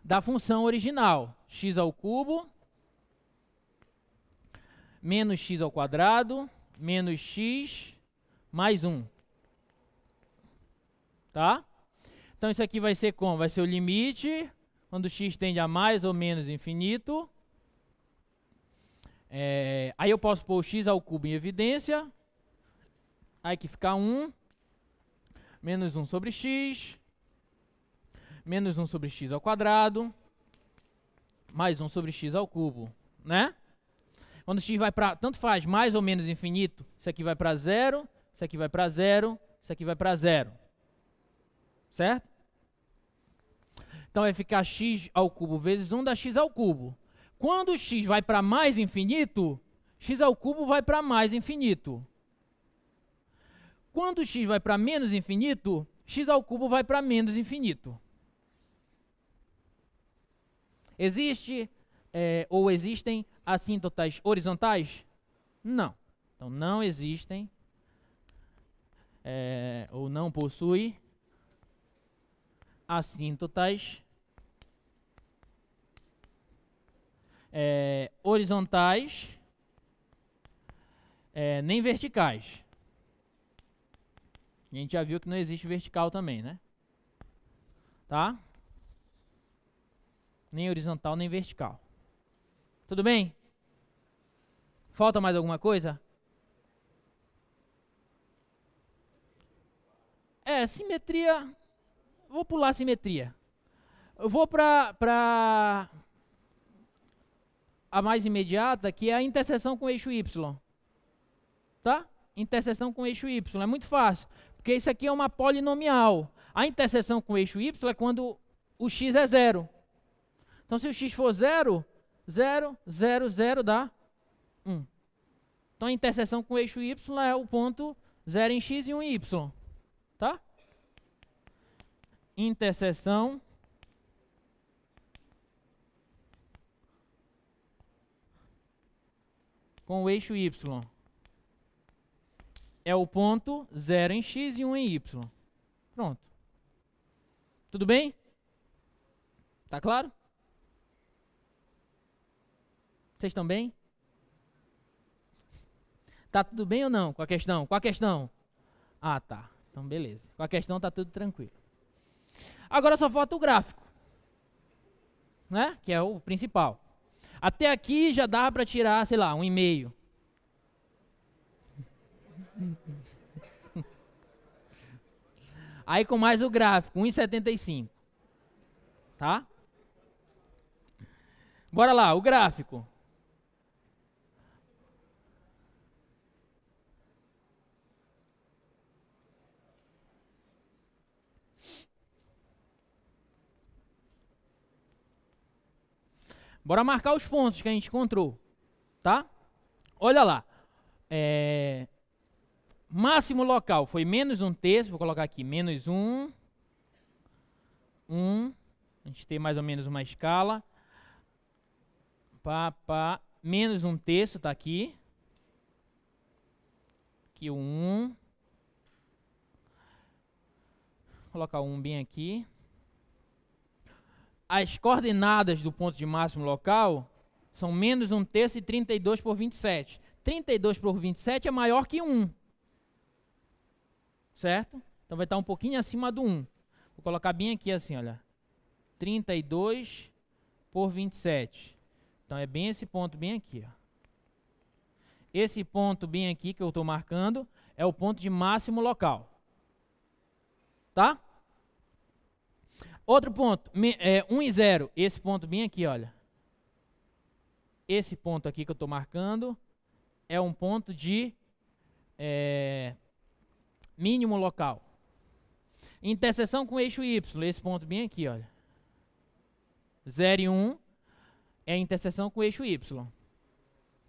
da função original, x ao cubo, menos x ao quadrado, menos x, mais 1. Tá? Então isso aqui vai ser como? Vai ser o limite, quando x tende a mais ou menos infinito. Aí eu posso pôr o x ao cubo em evidência. Aí que fica 1, menos 1 sobre x, menos 1 sobre x ao quadrado, mais 1 sobre x ao cubo, né? Quando x vai para, tanto faz, mais ou menos infinito, isso aqui vai para 0, isso aqui vai para 0, isso aqui vai para 0. Certo? Então vai ficar x ao cubo vezes 1 dá x ao cubo. Quando x vai para mais infinito, x ao cubo vai para mais infinito. Quando x vai para menos infinito, x ao cubo vai para menos infinito. Existe ou existem assíntotas horizontais? Não. Então não existem ou não possui assíntotas horizontais nem verticais. A gente já viu que não existe vertical também, né? Tá? Nem horizontal, nem vertical. Tudo bem? Falta mais alguma coisa? Simetria. Vou pular a simetria. Eu vou para a mais imediata, que é a interseção com o eixo Y. Tá? Interseção com o eixo Y. É muito fácil. Porque isso aqui é uma polinomial. A interseção com o eixo y é quando o x é 0. Então, se o x for 0, 0, 0, 0 dá 1. Então, a interseção com o eixo y é o ponto 0 em x e 1 em y. Tá? Interseção com o eixo y é o ponto 0 em x e 1 em y. Pronto. Tudo bem? Tá claro? Vocês estão bem? Tá tudo bem ou não com a questão? Com a questão? Ah, tá. Então, beleza. Com a questão tá tudo tranquilo. Agora só falta o gráfico, né? Que é o principal. Até aqui já dava para tirar, sei lá, 1,5. Aí com mais o gráfico, 1,75. Tá? Bora lá, o gráfico. Bora marcar os pontos que a gente encontrou, tá? Olha lá. Máximo local foi menos 1/3, vou colocar aqui, menos 1. 1. A gente tem mais ou menos uma escala. Menos 1/3 tá aqui. Aqui o 1. Vou colocar o 1 bem aqui. As coordenadas do ponto de máximo local são menos 1/3 e 32 por 27. 32 por 27 é maior que 1. Certo? Então vai estar um pouquinho acima do 1. Vou colocar bem aqui assim, olha. 32 por 27. Então é bem esse ponto bem aqui. Ó. Esse ponto bem aqui que eu estou marcando é o ponto de máximo local. Tá? Outro ponto, 1 e 0, esse ponto bem aqui, olha. Esse ponto aqui que eu estou marcando é um ponto de mínimo local. Interseção com o eixo y, esse ponto bem aqui, olha. 0 e 1 é a interseção com o eixo y.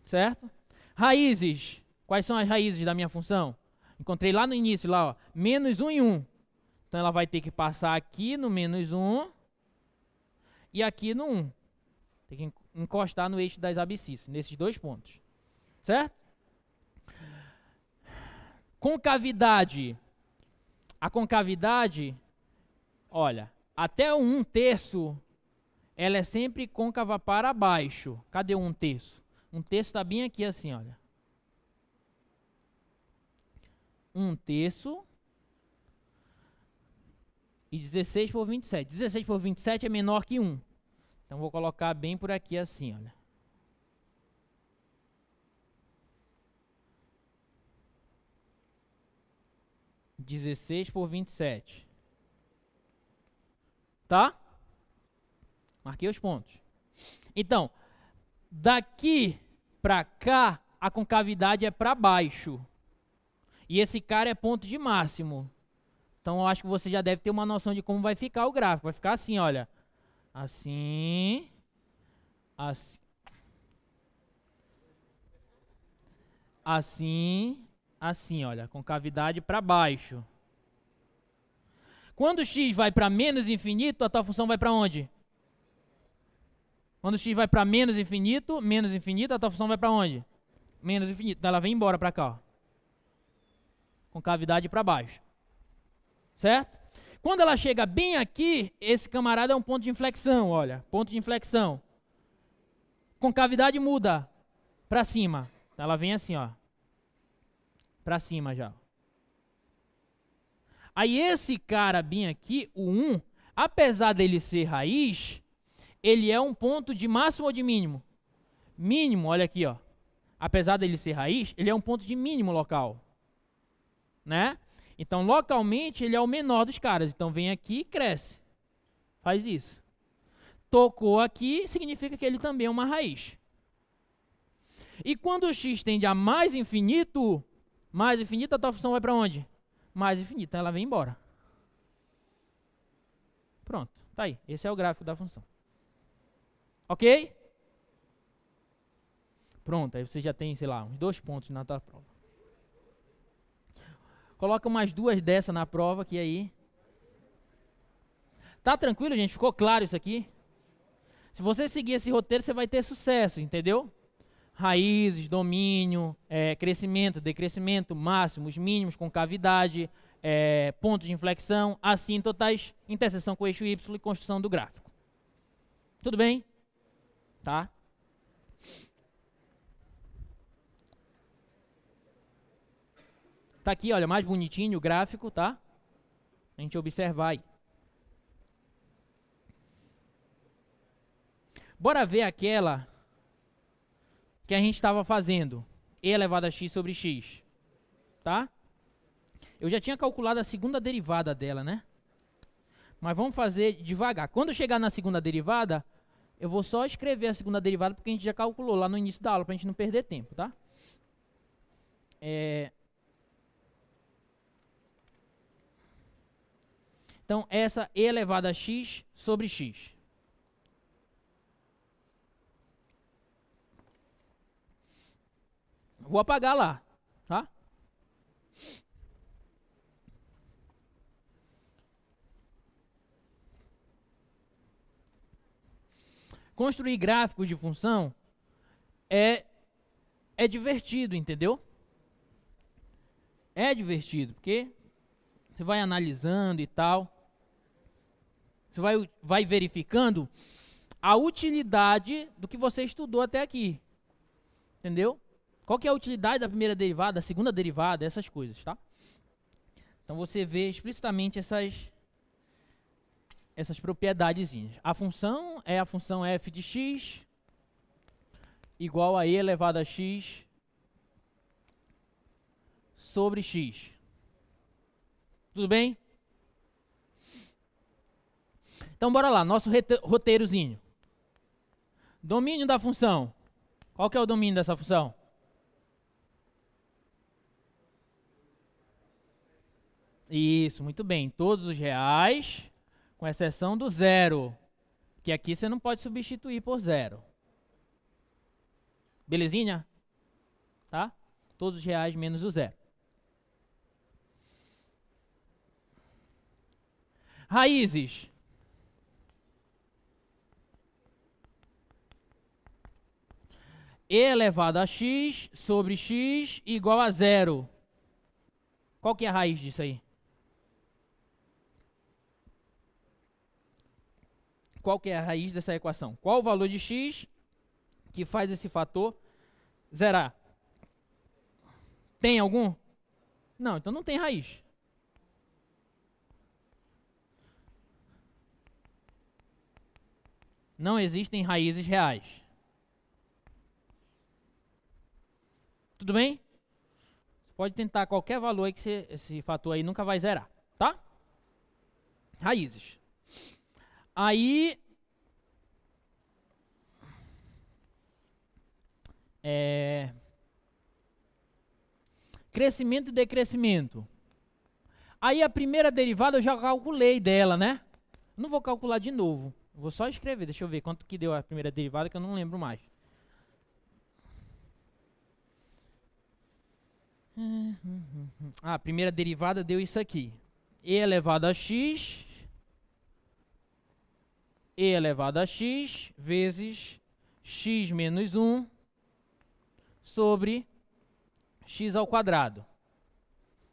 Certo? Raízes. Quais são as raízes da minha função? Encontrei lá no início, lá, ó, menos 1 e 1. Então, ela vai ter que passar aqui no menos 1 e aqui no 1. Tem que encostar no eixo das abscissas, nesses dois pontos. Certo? Concavidade. A concavidade, olha, até o 1/3, ela é sempre côncava para baixo. Cadê o 1/3? 1/3 está bem aqui assim, olha. 1/3 e 16 por 27. 16 por 27 é menor que 1. Então, vou colocar bem por aqui assim, olha. (16 por 27). Tá? Marquei os pontos. Então, daqui para cá, a concavidade é para baixo. E esse cara é ponto de máximo. Então, eu acho que você já deve ter uma noção de como vai ficar o gráfico. Vai ficar assim, olha. Assim. Assim. Assim. Assim, olha. Concavidade para baixo. Quando o x vai para menos infinito, a tua função vai para onde? Quando o x vai para menos infinito, a tua função vai para onde? Menos infinito. Então, ela vem embora para cá, ó. Concavidade para baixo. Certo? Quando ela chega bem aqui, esse camarada é um ponto de inflexão, olha. Ponto de inflexão. Concavidade muda para cima. Então, ela vem assim, ó. Para cima já. Aí esse cara bem aqui, o 1, apesar dele ser raiz, ele é um ponto de máximo ou de mínimo? Mínimo, olha aqui, ó. Apesar dele ser raiz, ele é um ponto de mínimo local. Né? Então, localmente, ele é o menor dos caras. Então, vem aqui e cresce. Faz isso. Tocou aqui, significa que ele também é uma raiz. E quando o x tende a mais infinito, a tua função vai para onde? Mais infinito. Então, ela vem embora. Pronto, tá aí. Esse é o gráfico da função. Ok? Pronto, aí você já tem, sei lá, uns 2 pontos na tua prova. Coloca umas 2 dessa na prova, que aí... Tá tranquilo, gente? Ficou claro isso aqui? Se você seguir esse roteiro, você vai ter sucesso, entendeu? Raízes, domínio, crescimento, decrescimento, máximos, mínimos, concavidade, pontos de inflexão, assíntotas, interseção com o eixo Y e construção do gráfico. Tudo bem? Tá? Tá aqui, olha, mais bonitinho o gráfico, tá? A gente observar aí. Bora ver aquela que a gente estava fazendo. E elevado a x sobre x. Tá? Eu já tinha calculado a segunda derivada dela, né? Mas vamos fazer devagar. Quando chegar na segunda derivada, eu vou só escrever a segunda derivada, porque a gente já calculou lá no início da aula, para a gente não perder tempo, tá? Então, essa e elevado a x sobre x. Vou apagar lá, tá? Construir gráficos de função é divertido, entendeu? É divertido, porque você vai analisando e tal. Você vai verificando a utilidade do que você estudou até aqui. Entendeu? Qual que é a utilidade da primeira derivada, da segunda derivada, essas coisas, tá? Então você vê explicitamente essas propiedadezinhas. A função é a função f de x igual a e elevado a x sobre x. Tudo bem? Então bora lá, nosso roteirozinho. Domínio da função. Qual que é o domínio dessa função? Isso, muito bem. Todos os reais, com exceção do zero. Que aqui você não pode substituir por zero. Belezinha? Tá? Todos os reais menos o zero. Raízes. E elevado a x sobre x igual a zero. Qual que é a raiz disso aí? Qual que é a raiz dessa equação? Qual o valor de x que faz esse fator zerar? Tem algum? Não, então não tem raiz. Não existem raízes reais. Tudo bem? Pode tentar qualquer valor aí que esse fator aí nunca vai zerar, tá? Raízes. Aí... crescimento e decrescimento. Aí a primeira derivada eu já calculei dela, né? Não vou calcular de novo. Vou só escrever, deixa eu ver quanto que deu a primeira derivada, que eu não lembro mais. A primeira derivada deu isso aqui. E elevado a x vezes x menos 1 sobre x ao quadrado.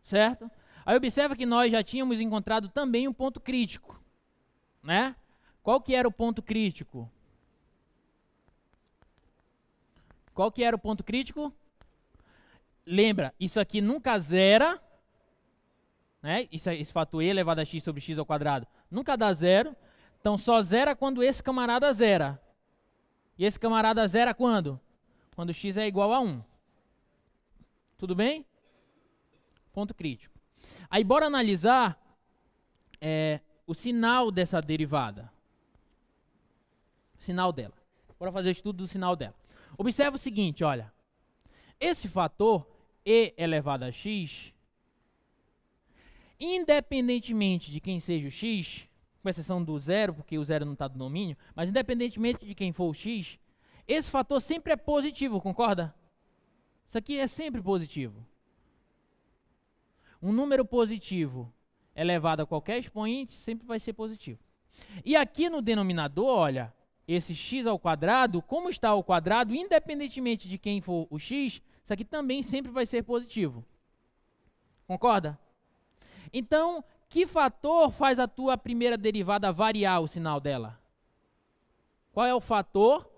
Certo? Aí observa que nós já tínhamos encontrado também um ponto crítico, né? Qual que era o ponto crítico? Qual que era o ponto crítico? Lembra, isso aqui nunca zera, né? Esse fator e elevado a x sobre x ao quadrado nunca dá zero. Então só zera quando esse camarada zera. E esse camarada zera quando? Quando x é igual a 1. Tudo bem? Ponto crítico. Aí bora analisar o sinal dessa derivada. O sinal dela. Bora fazer o estudo do sinal dela. Observa o seguinte, olha. Esse fator e elevado a x, independentemente de quem seja o x, com exceção do zero, porque o zero não está no domínio, mas independentemente de quem for o x, esse fator sempre é positivo, concorda? Isso aqui é sempre positivo. Um número positivo elevado a qualquer expoente sempre vai ser positivo. E aqui no denominador, olha, esse x ao quadrado, como está ao quadrado, independentemente de quem for o x, isso aqui também sempre vai ser positivo. Concorda? Então, que fator faz a tua primeira derivada variar o sinal dela? Qual é o fator?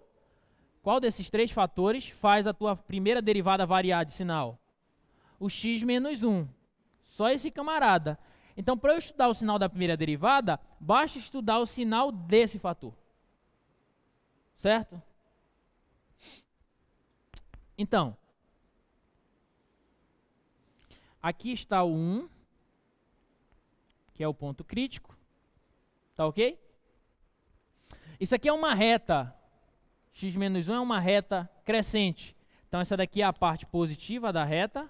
Qual desses três fatores faz a tua primeira derivada variar de sinal? O x menos 1. Só esse camarada. Então, para eu estudar o sinal da primeira derivada, basta estudar o sinal desse fator. Certo? Então, aqui está o 1, que é o ponto crítico. Tá ok? Isso aqui é uma reta. X menos 1 é uma reta crescente. Então, essa daqui é a parte positiva da reta.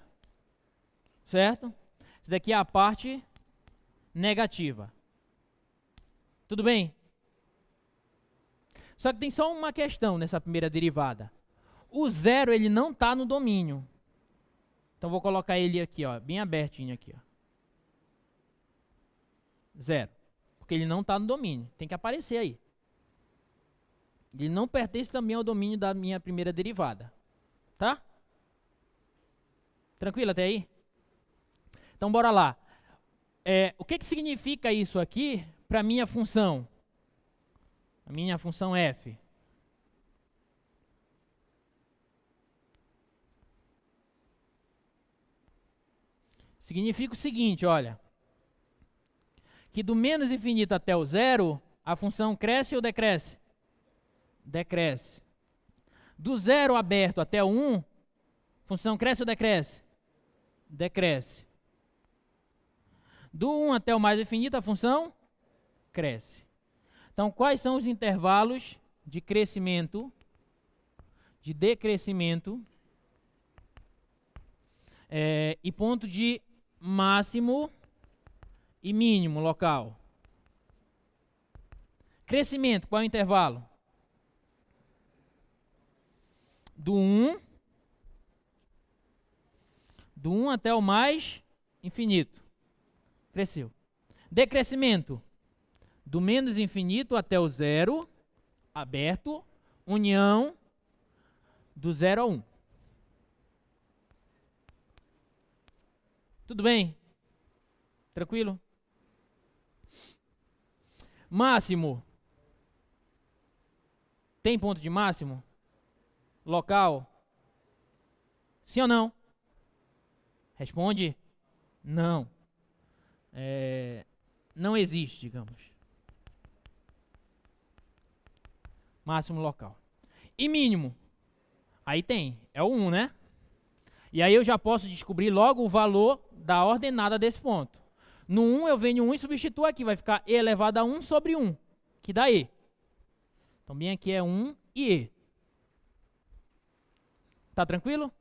Certo? Essa daqui é a parte negativa. Tudo bem? Só que tem só uma questão nessa primeira derivada. O zero, ele não está no domínio. Então, vou colocar ele aqui, ó, bem abertinho aqui. Ó. Zero. Porque ele não está no domínio. Tem que aparecer aí. Ele não pertence também ao domínio da minha primeira derivada. Tá? Tranquilo até aí? Então, bora lá. O que significa isso aqui para a minha função? A minha função f. Significa o seguinte, olha. Que do menos infinito até o zero, a função cresce ou decresce? Decresce. Do zero aberto até o 1, a função cresce ou decresce? Decresce. Do 1 até o mais infinito, a função cresce. Então, quais são os intervalos de crescimento, de decrescimento e ponto de máximo e mínimo local? Crescimento, qual é o intervalo? Do 1 até o mais infinito. Cresceu. Decrescimento. Do menos infinito até o zero, aberto, união do 0 a 1. Tudo bem? Tranquilo? Máximo. Tem ponto de máximo? Local? Sim ou não? Responde. Não. Não existe, digamos. Máximo local. E mínimo? Aí tem. É o 1, né? E aí eu já posso descobrir logo o valor da ordenada desse ponto. No 1 eu venho 1 e substituo aqui. Vai ficar e elevado a 1 sobre 1, que dá e. Então bem aqui é 1 e e. Tá tranquilo?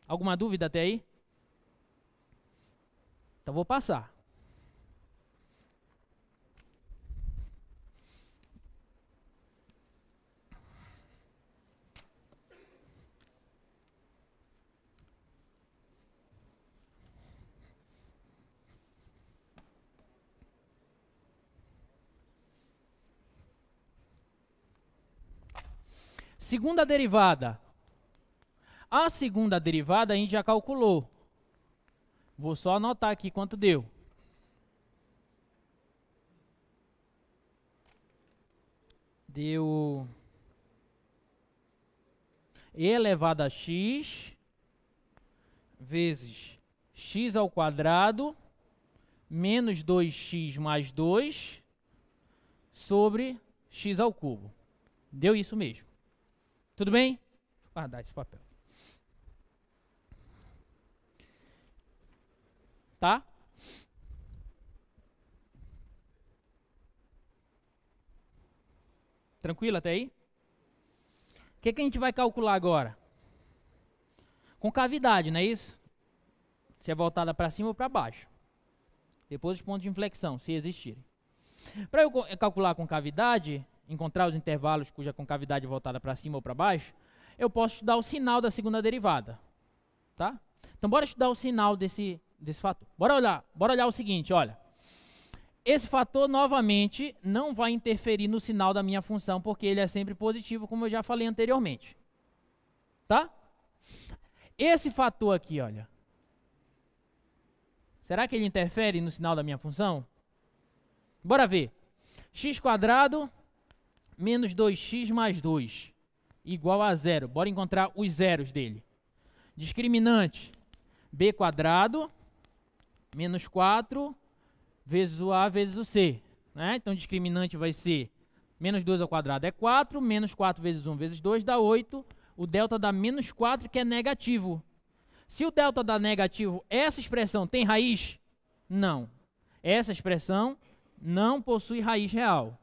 Alguma dúvida até aí? Então vou passar. Segunda derivada. A segunda derivada a gente já calculou. Vou só anotar aqui quanto deu. Deu e elevado a x vezes x ao quadrado menos 2x mais 2 sobre x ao cubo. Deu isso mesmo. Tudo bem? Vou guardar esse papel. Tá? Tranquilo até aí? O que a gente vai calcular agora? Com cavidade, não é isso? Se é voltada para cima ou para baixo. Depois os pontos de inflexão, se existirem. Para eu calcular a concavidade, encontrar os intervalos cuja concavidade é voltada para cima ou para baixo, eu posso estudar o sinal da segunda derivada. Tá? Então, bora estudar o sinal desse fator. Bora olhar o seguinte, olha. Esse fator, novamente, não vai interferir no sinal da minha função, porque ele é sempre positivo, como eu já falei anteriormente. Tá? Esse fator aqui, olha. Será que ele interfere no sinal da minha função? Bora ver. X² menos 2x mais 2 igual a 0. Bora encontrar os zeros dele. Discriminante. B² menos 4 vezes o A vezes o C. Né? Então, discriminante vai ser menos 2 ao quadrado é 4, menos 4 vezes 1 vezes 2 dá 8. O delta dá menos 4, que é negativo. Se o delta dá negativo, essa expressão tem raiz? Não. Essa expressão não possui raiz real.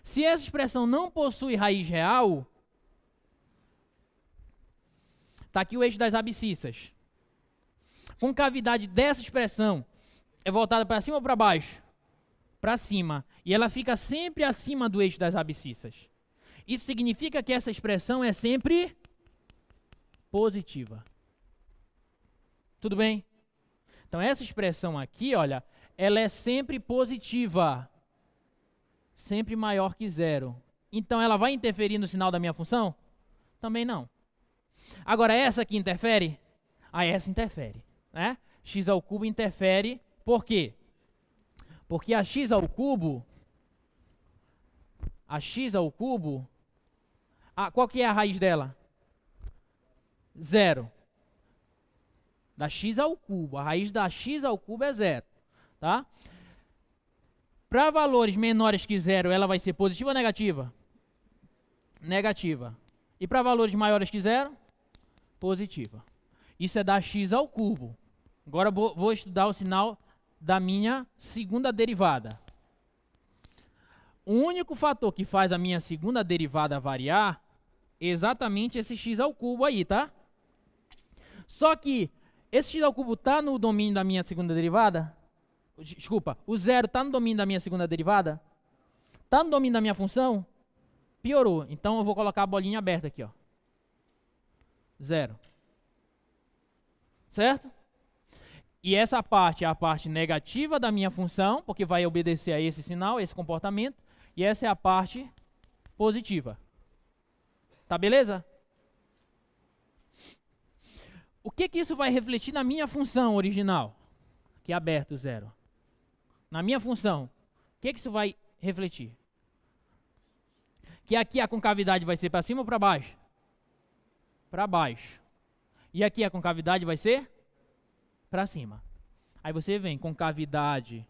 Se essa expressão não possui raiz real, está aqui o eixo das abscissas. Concavidade dessa expressão é voltada para cima ou para baixo? Para cima. E ela fica sempre acima do eixo das abscissas. Isso significa que essa expressão é sempre positiva. Tudo bem? Então, essa expressão aqui, olha, ela é sempre positiva. Sempre maior que zero. Então, ela vai interferir no sinal da minha função? Também não. Agora, essa aqui interfere? Essa interfere. Né? X² interfere. Por quê? Porque a x ao cubo, qual que é a raiz dela? 0. Da x ao cubo. A raiz da x ao cubo é 0. Tá? Para valores menores que 0, ela vai ser positiva ou negativa? Negativa. E para valores maiores que 0? Positiva. Isso é da x ao cubo. Agora vou estudar o sinal da minha segunda derivada. O único fator que faz a minha segunda derivada variar é exatamente esse x ao cubo aí, tá? Só que esse x ao cubo está no domínio da minha segunda derivada? Desculpa, o 0 está no domínio da minha segunda derivada? Está no domínio da minha função? Piorou. Então eu vou colocar a bolinha aberta aqui, ó. 0. Certo? E essa parte é a parte negativa da minha função, porque vai obedecer a esse sinal, a esse comportamento. E essa é a parte positiva. Tá beleza? O que isso vai refletir na minha função original? Que é aberto 0. Na minha função, o que isso vai refletir? Que aqui a concavidade vai ser para cima ou para baixo? Para baixo. E aqui a concavidade vai ser para cima. Aí você vem concavidade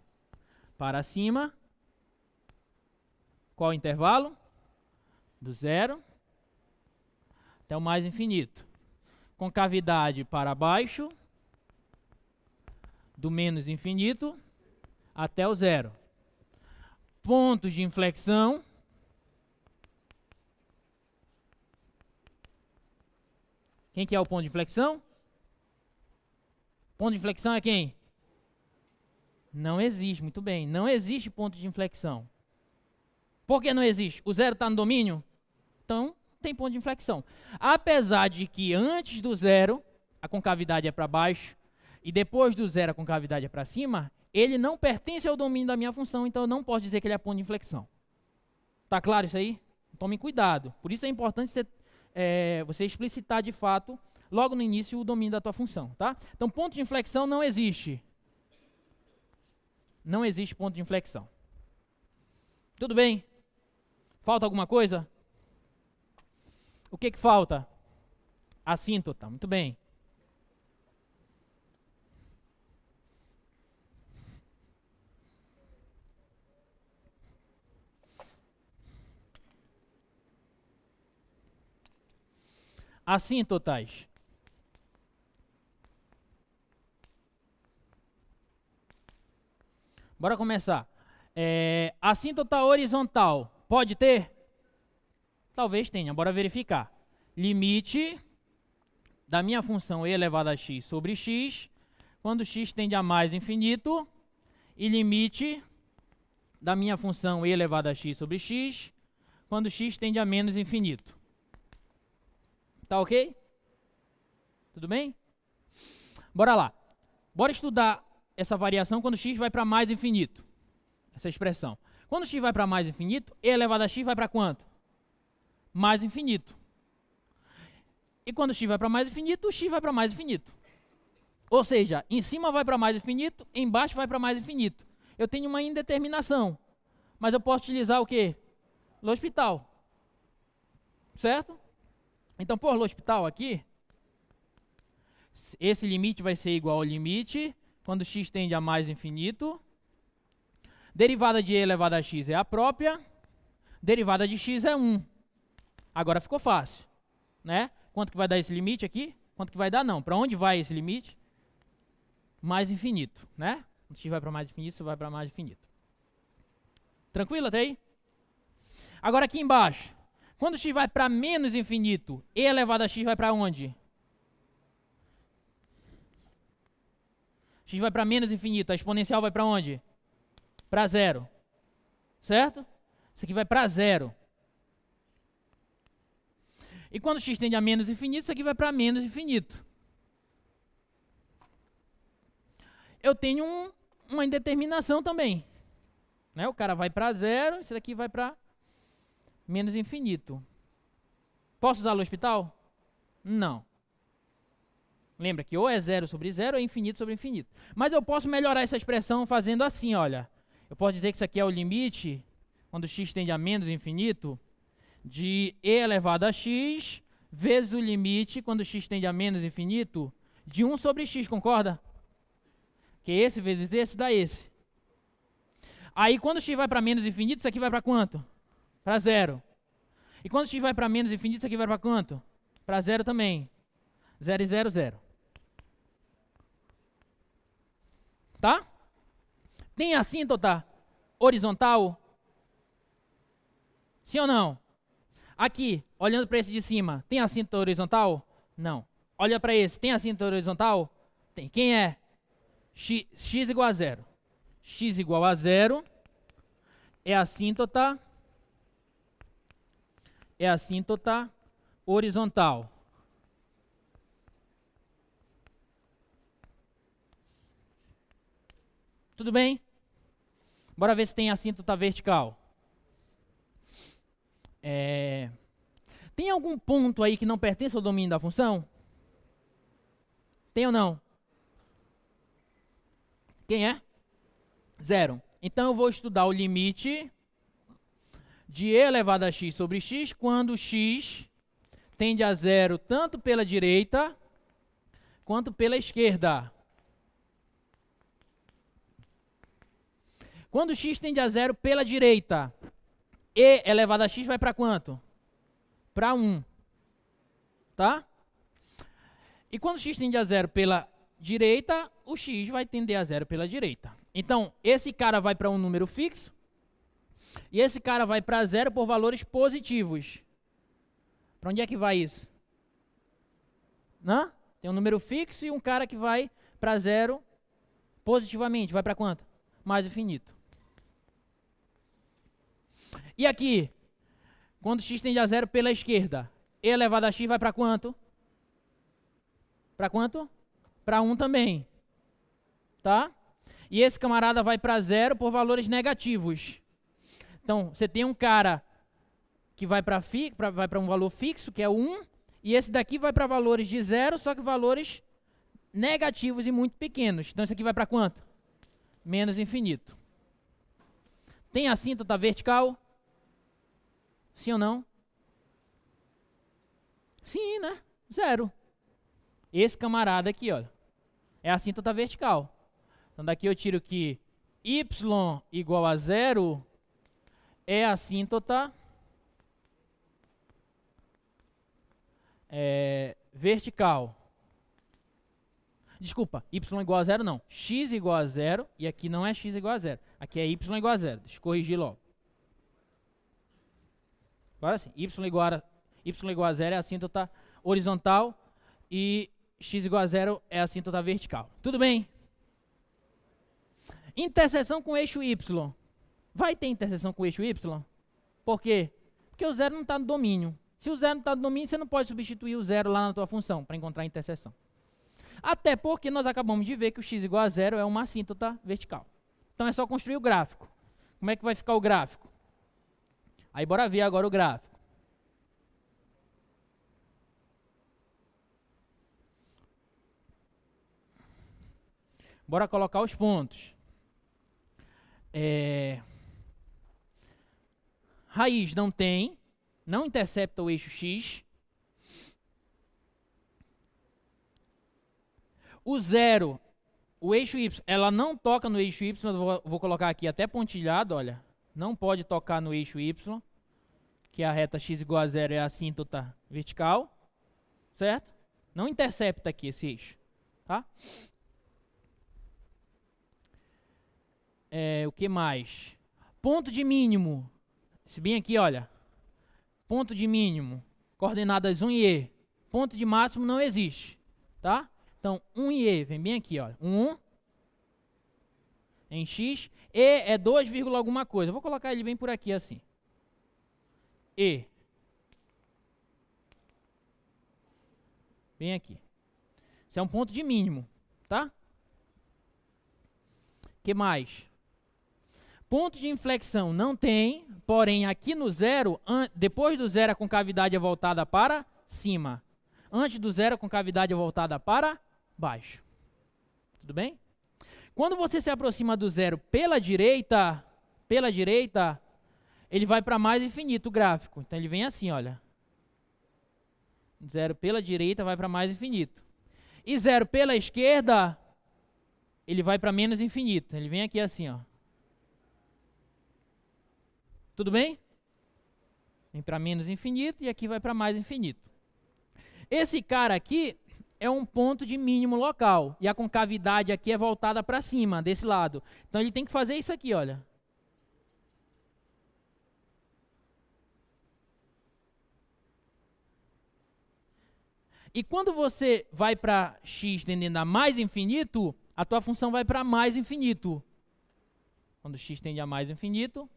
para cima. Qual o intervalo? Do 0 até o mais infinito. Concavidade para baixo. Do menos infinito até o 0. Ponto de inflexão. Quem que é o ponto de inflexão? Ponto de inflexão é quem? Não existe, muito bem. Não existe ponto de inflexão. Por que não existe? O 0 está no domínio? Então, tem ponto de inflexão. Apesar de que antes do 0, a concavidade é para baixo, e depois do 0 a concavidade é para cima, ele não pertence ao domínio da minha função, então eu não posso dizer que ele é ponto de inflexão. Tá claro isso aí? Tome cuidado. Por isso é importante você explicitar de fato, logo no início, o domínio da tua função. Tá? Então, ponto de inflexão não existe. Não existe ponto de inflexão. Tudo bem? Falta alguma coisa? O que falta? Assíntota. Muito bem. Assíntotas. Bora começar. Assíntota horizontal. Pode ter? Talvez tenha. Bora verificar. Limite da minha função e elevado a x sobre x quando x tende a mais infinito, e limite da minha função e elevado a x sobre x, quando x tende a menos infinito. Tá ok? Tudo bem? Bora lá. Bora estudar essa variação quando x vai para mais infinito. Essa expressão. Quando x vai para mais infinito, e elevado a x vai para quanto? Mais infinito. E quando x vai para mais infinito, o x vai para mais infinito. Ou seja, em cima vai para mais infinito, embaixo vai para mais infinito. Eu tenho uma indeterminação, mas eu posso utilizar o quê? L'Hospital. Certo? Então, por L'Hospital aqui, esse limite vai ser igual ao limite, quando x tende a mais infinito. Derivada de e elevado a x é a própria. Derivada de x é 1. Agora ficou fácil, né? Quanto que vai dar esse limite aqui? Quanto que vai dar? Não. Para onde vai esse limite? Mais infinito, né? Quando x vai para mais infinito, isso vai para mais infinito. Tranquilo até aí? Agora aqui embaixo. Quando x vai para menos infinito, e elevado a x vai para onde? X vai para menos infinito, a exponencial vai para onde? Para zero. Certo? Isso aqui vai para zero. E quando x tende a menos infinito, isso aqui vai para menos infinito. Eu tenho uma indeterminação também. Né? O cara vai para zero, isso daqui vai para menos infinito. Posso usar L'Hospital? Não. Lembra que ou é zero sobre zero ou é infinito sobre infinito. Mas eu posso melhorar essa expressão fazendo assim, olha. Eu posso dizer que isso aqui é o limite, quando x tende a menos infinito, de e elevado a x, vezes o limite, quando x tende a menos infinito, de 1 sobre x, concorda? Que esse vezes esse dá esse. Aí quando x vai para menos infinito, isso aqui vai para quanto? Para zero. E quando x vai para menos infinito, isso aqui vai para quanto? Para zero também. 0 e 0, 0. Tá? Tem assíntota horizontal? Sim ou não? Aqui, olhando para esse de cima, tem assíntota horizontal? Não. Olha para esse, tem assíntota horizontal? Tem. Quem é? X igual a 0. X igual a 0 é assíntota horizontal. Tudo bem? Bora ver se tem assíntota vertical. Tem algum ponto aí que não pertence ao domínio da função? Tem ou não? Quem é? 0. Então eu vou estudar o limite de e elevado a x sobre x quando x tende a 0 tanto pela direita quanto pela esquerda. Quando x tende a 0 pela direita, e elevado a x vai para quanto? Para 1. Tá? E quando x tende a 0 pela direita, o x vai tender a 0 pela direita. Então, esse cara vai para um número fixo, e esse cara vai para 0 por valores positivos. Para onde é que vai isso? Hã? Tem um número fixo e um cara que vai para 0 positivamente. Vai para quanto? Mais infinito. E aqui, quando x tende a 0 pela esquerda, e elevado a x vai para quanto? Para quanto? Para 1 também. Tá? E esse camarada vai para 0 por valores negativos. Então, você tem um cara que vai para um valor fixo, que é o 1, e esse daqui vai para valores de 0, só que valores negativos e muito pequenos. Então, esse aqui vai para quanto? Menos infinito. Tem assíntota vertical? Sim ou não? Sim, né? 0. Esse camarada aqui, olha, é a assíntota vertical. Então daqui eu tiro que y igual a 0 é a assíntota vertical. Desculpa, y igual a 0 não. X igual a 0 e aqui não é x igual a 0. Aqui é y igual a 0. Deixa eu corrigir logo. Agora sim, y igual a 0 é a assíntota horizontal e x igual a zero é a assíntota vertical. Tudo bem? Interseção com o eixo y. Vai ter interseção com o eixo y? Por quê? Porque o zero não está no domínio. Se o zero não está no domínio, você não pode substituir o zero lá na tua função para encontrar a interseção. Até porque nós acabamos de ver que o x igual a zero é uma assíntota vertical. Então é só construir o gráfico. Como é que vai ficar o gráfico? Aí bora ver agora o gráfico. Bora colocar os pontos. Raiz não tem, não intercepta o eixo x. O zero, o eixo y, ela não toca no eixo y, eu vou colocar aqui até pontilhado, olha. Não pode tocar no eixo y, que a reta x igual a zero é a assíntota vertical, certo? Não intercepta aqui esse eixo, tá? O que mais? Ponto de mínimo. Se bem aqui, olha. Ponto de mínimo, coordenadas 1 e e. Ponto de máximo não existe, tá? Então, 1 e e, vem bem aqui, olha. 1 em x. E é 2, alguma coisa. Eu vou colocar ele bem por aqui, assim. E. Bem aqui. Isso é um ponto de mínimo, tá? O que mais? Ponto de inflexão não tem, porém aqui no zero, depois do zero a concavidade é voltada para cima. Antes do zero a concavidade é voltada para baixo. Tudo bem? Quando você se aproxima do zero pela direita, ele vai para mais infinito o gráfico. Então ele vem assim, olha. Zero pela direita vai para mais infinito. E zero pela esquerda, ele vai para menos infinito. Ele vem aqui assim, ó. Tudo bem? Vem para menos infinito e aqui vai para mais infinito. Esse cara aqui é um ponto de mínimo local. E a concavidade aqui é voltada para cima, desse lado. Então ele tem que fazer isso aqui, olha. E quando você vai para x tendendo a mais infinito, a tua função vai para mais infinito. Quando x tende a mais infinito,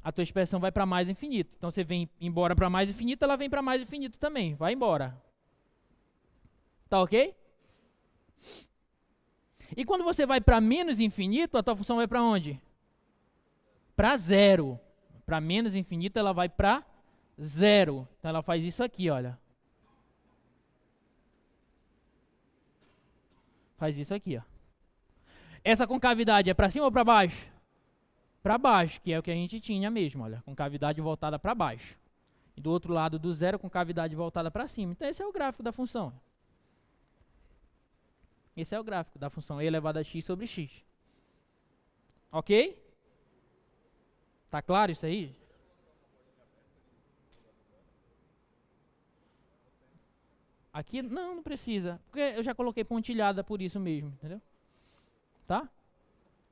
a tua expressão vai para mais infinito. Então você vem embora para mais infinito, ela vem para mais infinito também. Vai embora. Tá ok? E quando você vai para menos infinito, a tua função vai para onde? Para zero. Para menos infinito, ela vai para zero. Então ela faz isso aqui, olha. Faz isso aqui, ó. Essa concavidade é para cima ou para baixo? Para baixo, que é o que a gente tinha mesmo, olha, com cavidade voltada para baixo. E do outro lado do zero com cavidade voltada para cima. Então esse é o gráfico da função. Esse é o gráfico da função e elevado a x sobre x. Ok? Tá claro isso aí? Aqui não precisa, porque eu já coloquei pontilhada por isso mesmo, entendeu? Tá?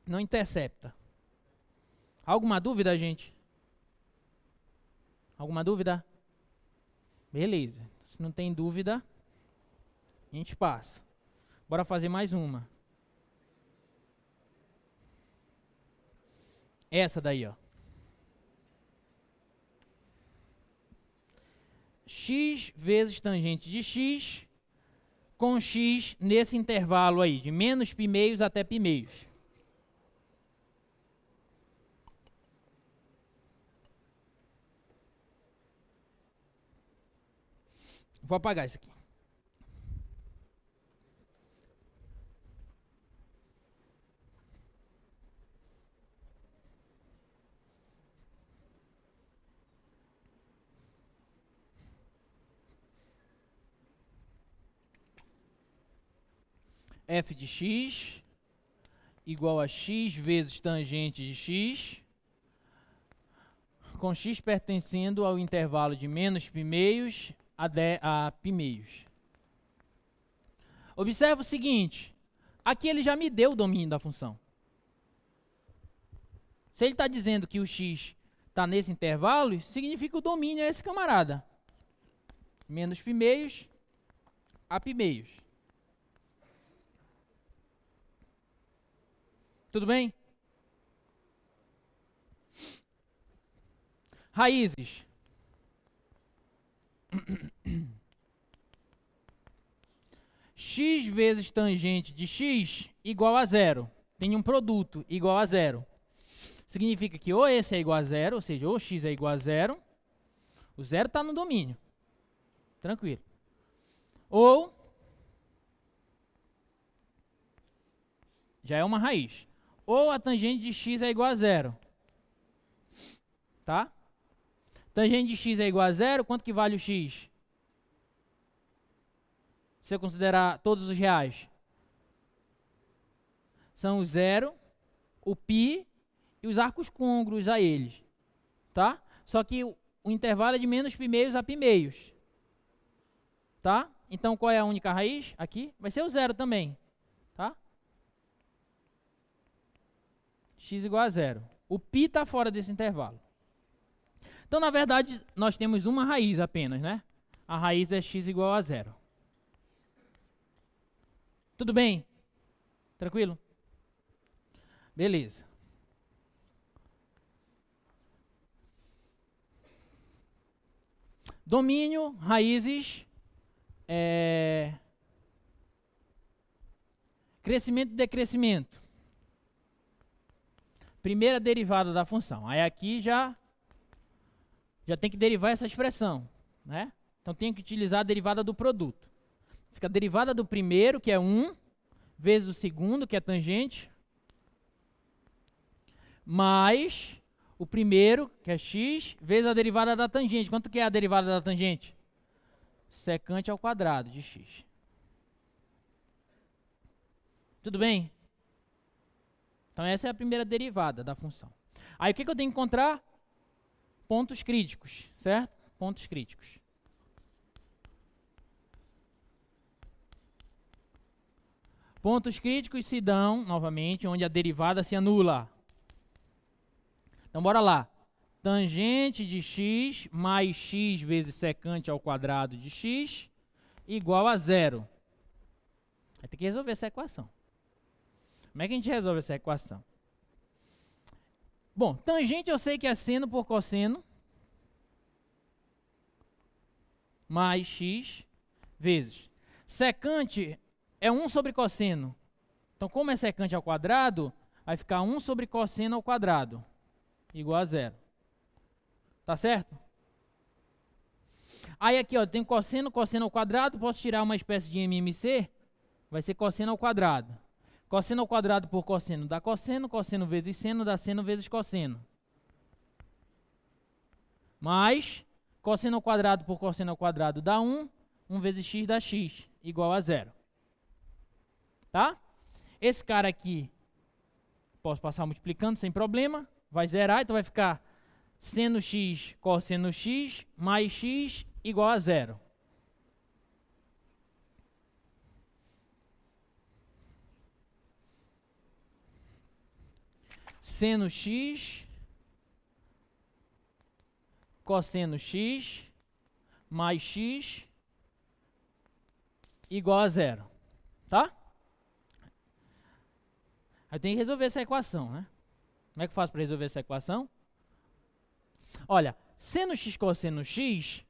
Não intercepta. Alguma dúvida, gente? Alguma dúvida? Beleza. Se não tem dúvida, a gente passa. Bora fazer mais uma. Essa daí, ó. X vezes tangente de x com x nesse intervalo aí, de menos π meios até π meios. Vou apagar isso aqui. F de x igual a x vezes tangente de x, com x pertencendo ao intervalo de menos π meios a π meios. Observa o seguinte, aqui ele já me deu o domínio da função. Se ele está dizendo que o x está nesse intervalo, significa que o domínio é esse camarada. Menos π meios a π meios. Tudo bem? Raízes. X vezes tangente de x igual a zero. Tem um produto igual a zero. Significa que ou esse é igual a zero, ou seja, ou x é igual a zero. O zero está no domínio. Tranquilo. Ou já é uma raiz. Ou a tangente de x é igual a zero. Tá? Tangente de x é igual a zero, quanto que vale o x? Se eu considerar todos os reais. São o zero, o π e os arcos côngruos a eles. Tá? Só que o intervalo é de menos π meios a π meios. Tá? Então qual é a única raiz? Aqui vai ser o zero também. Tá? X igual a zero. O π está fora desse intervalo. Então, na verdade, nós temos uma raiz apenas, né? A raiz é x igual a zero. Tudo bem? Tranquilo? Beleza. Domínio, raízes, crescimento e decrescimento. Primeira derivada da função. Aí aqui já tem que derivar essa expressão, né? Então tem que utilizar a derivada do produto. Fica a derivada do primeiro, que é 1, vezes o segundo, que é tangente, mais o primeiro, que é x, vezes a derivada da tangente. Quanto que é a derivada da tangente? Secante ao quadrado de x. Tudo bem? Então essa é a primeira derivada da função. Aí o que eu tenho que encontrar? Pontos críticos, certo? Pontos críticos. Pontos críticos se dão, novamente, onde a derivada se anula. Então, bora lá. Tangente de x mais x vezes secante ao quadrado de x igual a zero. Vai ter que resolver essa equação. Como é que a gente resolve essa equação? Bom, tangente eu sei que é seno por cosseno mais x vezes. Secante é 1 sobre cosseno. Então, como é secante ao quadrado, vai ficar 1 sobre cosseno ao quadrado, igual a zero. Tá certo? Aí aqui, ó, tem cosseno ao quadrado, posso tirar uma espécie de MMC, vai ser cosseno ao quadrado. Cosseno ao quadrado por cosseno dá cosseno, cosseno vezes seno dá seno vezes cosseno. Mais cosseno ao quadrado por cosseno ao quadrado dá 1, 1 vezes x dá x, igual a zero. Tá? Esse cara aqui, posso passar multiplicando sem problema, vai zerar, então vai ficar seno x, cosseno x, mais x, igual a zero. Seno x, cosseno x, mais x, igual a zero. Tá? Aí tem que resolver essa equação, né? Como é que eu faço para resolver essa equação? Olha, seno x cosseno x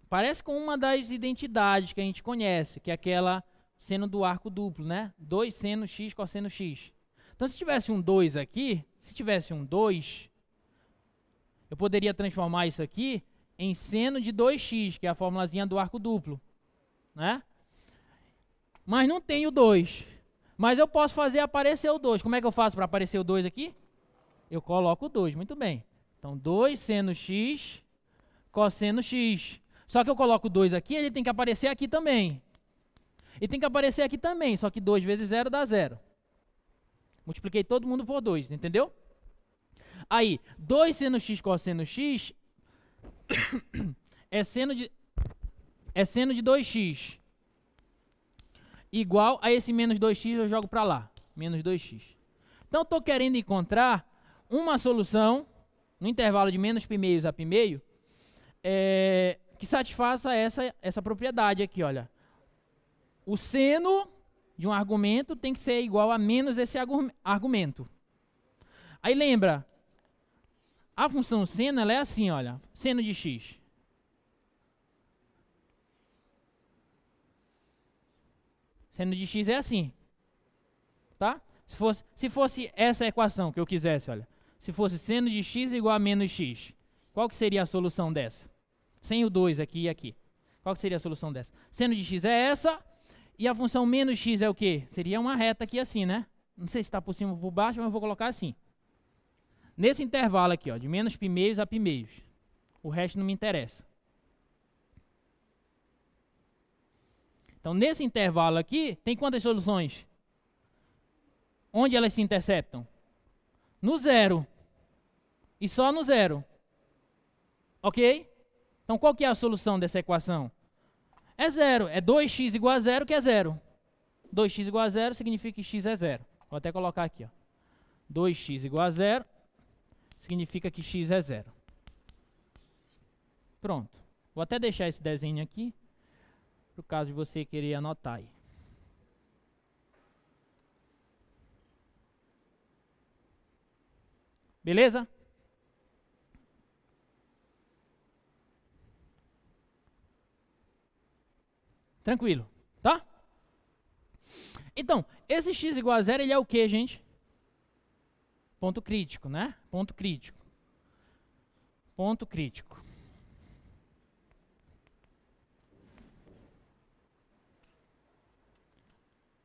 parece com uma das identidades que a gente conhece, que é aquela seno do arco duplo, né? 2 seno x cosseno x. Então, se tivesse um 2 aqui, se tivesse um 2, eu poderia transformar isso aqui em seno de 2x, que é a formulazinha do arco duplo, né? Mas não tem o 2. Mas eu posso fazer aparecer o 2. Como é que eu faço para aparecer o 2 aqui? Eu coloco o 2, muito bem. Então, 2 seno x, cosseno x. Só que eu coloco o 2 aqui, ele tem que aparecer aqui também. E tem que aparecer aqui também, só que 2 vezes 0 dá 0. Multipliquei todo mundo por 2, entendeu? Aí, 2 seno x cosseno x é seno de 2x. Igual a esse menos 2x eu jogo para lá. Menos 2x. Então, estou querendo encontrar uma solução no intervalo de menos π meios a π meio que satisfaça essa propriedade aqui, olha. O seno de um argumento tem que ser igual a menos esse argumento. Aí lembra, a função seno ela é assim, olha, seno de x. Seno de x é assim, tá? Se fosse essa equação que eu quisesse, olha, se fosse seno de x igual a menos x, qual que seria a solução dessa? Sem o 2 aqui e aqui. Qual que seria a solução dessa? Seno de x é essa, e a função menos x é o quê? Seria uma reta aqui assim, né? Não sei se está por cima ou por baixo, mas eu vou colocar assim. Nesse intervalo aqui, ó, de menos π meios a π meios. O resto não me interessa. Então, nesse intervalo aqui, tem quantas soluções? Onde elas se interceptam? No zero. E só no zero. Ok? Então, qual que é a solução dessa equação? É zero. É 2x igual a zero, que é zero. 2x igual a zero significa que x é zero. Vou até colocar aqui, ó. 2x igual a zero significa que x é zero. Pronto. Vou até deixar esse desenho aqui, por caso de você querer anotar aí. Beleza? Tranquilo, tá? Então, esse x igual a zero, ele é o quê, gente? Ponto crítico, né? Ponto crítico. Ponto crítico.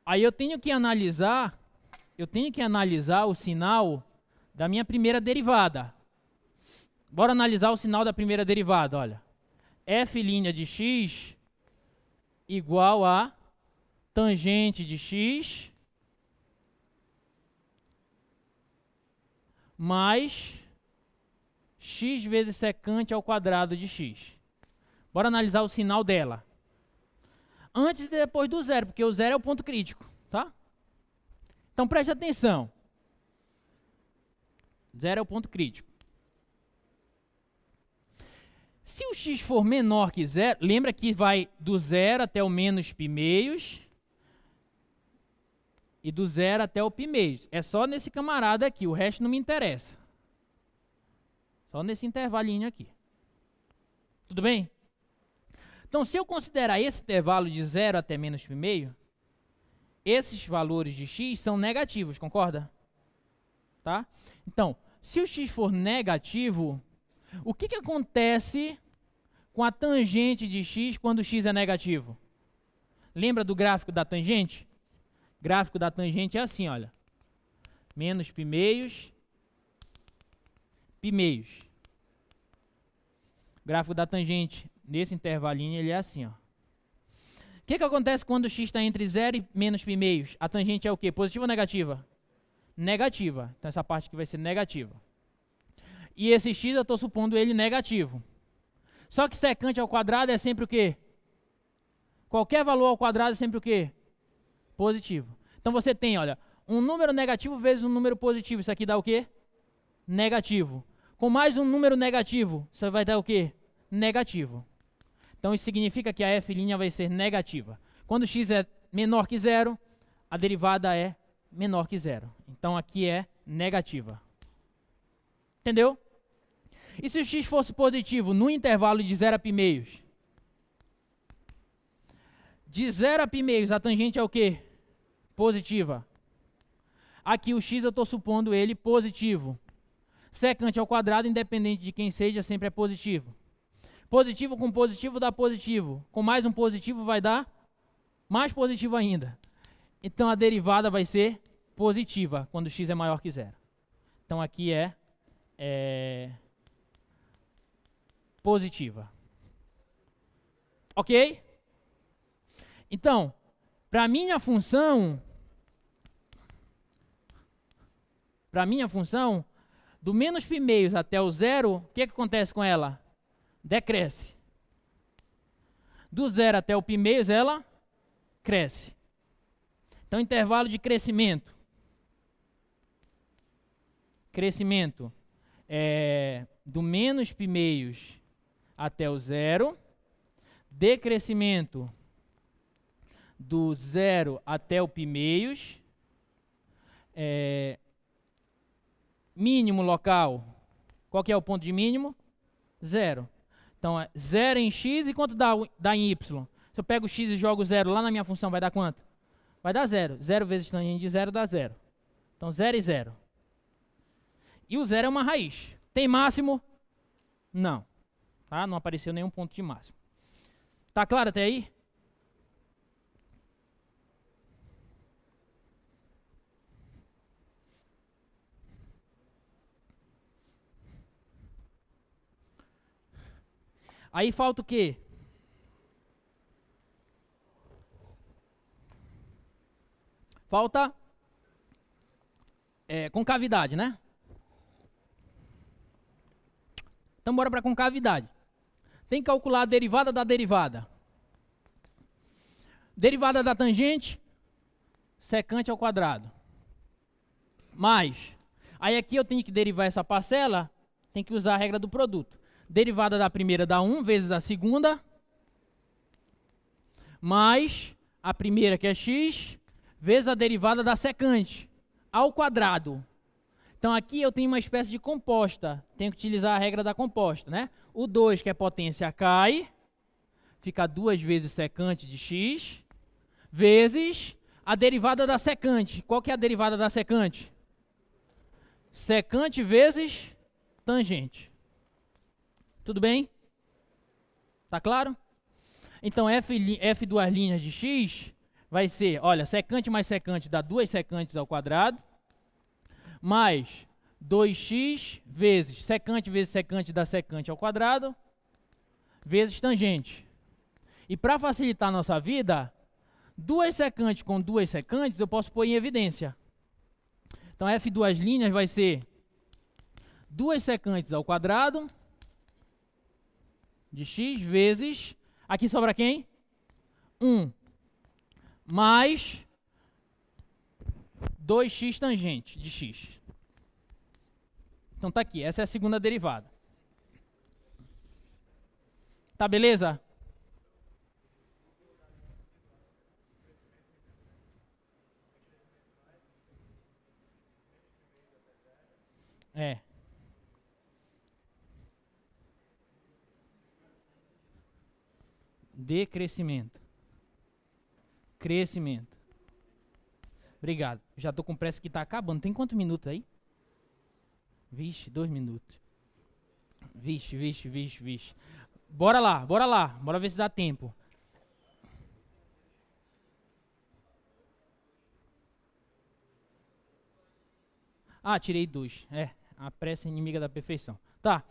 Aí eu tenho que analisar o sinal da minha primeira derivada. Bora analisar o sinal da primeira derivada, olha. F' de x igual a tangente de x mais x vezes secante ao quadrado de x. Bora analisar o sinal dela. Antes e depois do zero, porque o zero é o ponto crítico, tá? Então preste atenção. Zero é o ponto crítico. Se o x for menor que zero, lembra que vai do zero até o menos π meios e do zero até o π meios. É só nesse camarada aqui, o resto não me interessa. Só nesse intervalinho aqui. Tudo bem? Então, se eu considerar esse intervalo de 0 até menos π meio, esses valores de x são negativos, concorda? Tá? Então, se o x for negativo, o que acontece com a tangente de x quando o x é negativo? Lembra do gráfico da tangente? O gráfico da tangente é assim, olha. Menos π meios, π meios. O gráfico da tangente, nesse intervalinho, ele é assim, ó. O que acontece quando o x está entre 0 e menos π meios? A tangente é o quê? Positiva ou negativa? Negativa. Então, essa parte aqui vai ser negativa. E esse x, eu estou supondo ele negativo. Só que secante ao quadrado é sempre o quê? Qualquer valor ao quadrado é sempre o quê? Positivo. Então, você tem, olha, um número negativo vezes um número positivo. Isso aqui dá o quê? Negativo. Com mais um número negativo, você vai dar o quê? Negativo. Então, isso significa que a f' vai ser negativa. Quando x é menor que zero, a derivada é menor que zero. Então, aqui é negativa. Entendeu? E se o x fosse positivo no intervalo de 0 a π meios? De 0 a π meios, a tangente é o quê? Positiva. Aqui o x eu estou supondo ele positivo. Secante ao quadrado, independente de quem seja, sempre é positivo. Positivo com positivo dá positivo. Com mais um positivo vai dar mais positivo ainda. Então a derivada vai ser positiva quando x é maior que zero. Então aqui é positiva. Ok? Então, para minha função, do menos π meios até o zero, o que acontece com ela? Decresce. Do zero até o π meios, ela cresce. Então, intervalo de crescimento. Crescimento é do menos π meios até o zero. Decrescimento do zero até o π meios. mínimo local. Qual que é o ponto de mínimo? 0. Então, é 0 em x e quanto dá em y? Se eu pego x e jogo 0 lá na minha função, vai dar quanto? Vai dar 0. 0 vezes tangente de 0 dá 0. Então, 0 e 0. E o 0 é uma raiz. Tem máximo? Não. Tá? Não apareceu nenhum ponto de máximo. Tá claro até aí? Aí falta o quê? Falta concavidade, né? Então bora para concavidade. Tem que calcular a derivada da derivada. Derivada da tangente, secante ao quadrado. Mais. Aí aqui eu tenho que derivar essa parcela, tem que usar a regra do produto. Derivada da primeira dá 1 vezes a segunda, mais a primeira, que é x, vezes a derivada da secante, ao quadrado. Então aqui eu tenho uma espécie de composta, tenho que utilizar a regra da composta, né? O 2, que é potência, cai, fica 2 vezes secante de x, vezes a derivada da secante. Qual que é a derivada da secante? Secante vezes tangente. Tudo bem? Tá claro? Então, f duas linhas de x vai ser, olha, secante mais secante dá 2 secantes ao quadrado, mais 2x vezes secante dá secante ao quadrado, vezes tangente. E para facilitar a nossa vida, 2 secantes com 2 secantes eu posso pôr em evidência. Então, f duas linhas vai ser 2 secantes ao quadrado de x vezes, aqui sobra quem? 1, mais 2x tangente de x. Então tá aqui, essa é a segunda derivada. Tá beleza? É. Decrescimento. Crescimento. Obrigado. Já estou com pressa que está acabando. Tem quantos minutos aí? Vixe, 2 minutos. Vixe. Bora lá. Bora ver se dá tempo. Ah, tirei 2. A pressa é inimiga da perfeição. Tá.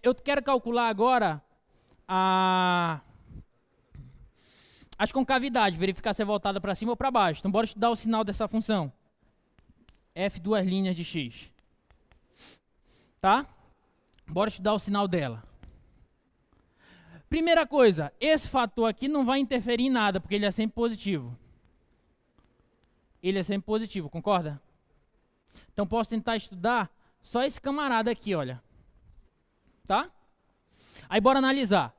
Eu quero calcular agora as concavidades, verificar se é voltada para cima ou para baixo. Então, bora estudar o sinal dessa função. F duas linhas de x. Tá? Bora estudar o sinal dela. Primeira coisa, esse fator aqui não vai interferir em nada, porque ele é sempre positivo. Ele é sempre positivo, concorda? Então, posso tentar estudar só esse camarada aqui, olha. Tá? Aí, bora analisar.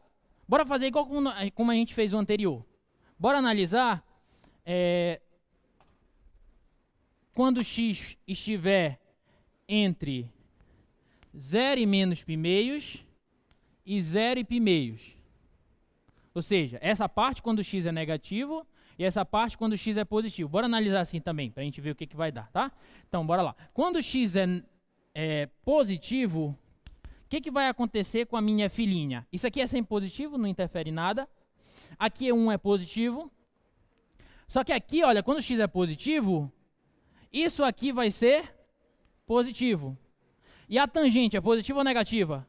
Bora fazer igual como a gente fez o anterior. Bora analisar quando x estiver entre 0 e menos π e 0 e π. Ou seja, essa parte quando x é negativo e essa parte quando x é positivo. Bora analisar assim também, para a gente ver o que vai dar, tá? Então, bora lá. Quando x é positivo, o que vai acontecer com a minha filhinha? Isso aqui é sempre positivo, não interfere em nada. Aqui 1 é positivo. Só que aqui, olha, quando x é positivo, isso aqui vai ser positivo. E a tangente é positiva ou negativa?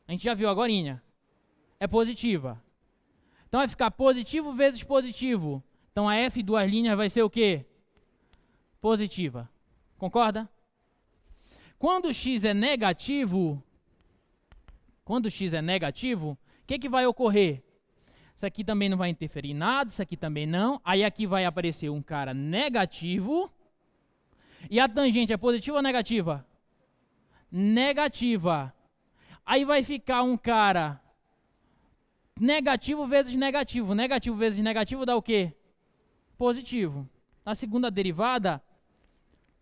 A gente já viu agorinha. É positiva. Então vai ficar positivo vezes positivo. Então a f duas linhas vai ser o quê? Positiva. Concorda? Quando x é negativo, o que vai ocorrer? Isso aqui também não vai interferir em nada, isso aqui também não. Aí aqui vai aparecer um cara negativo. E a tangente é positiva ou negativa? Negativa. Aí vai ficar um cara negativo vezes negativo. Negativo vezes negativo dá o quê? Positivo. A segunda derivada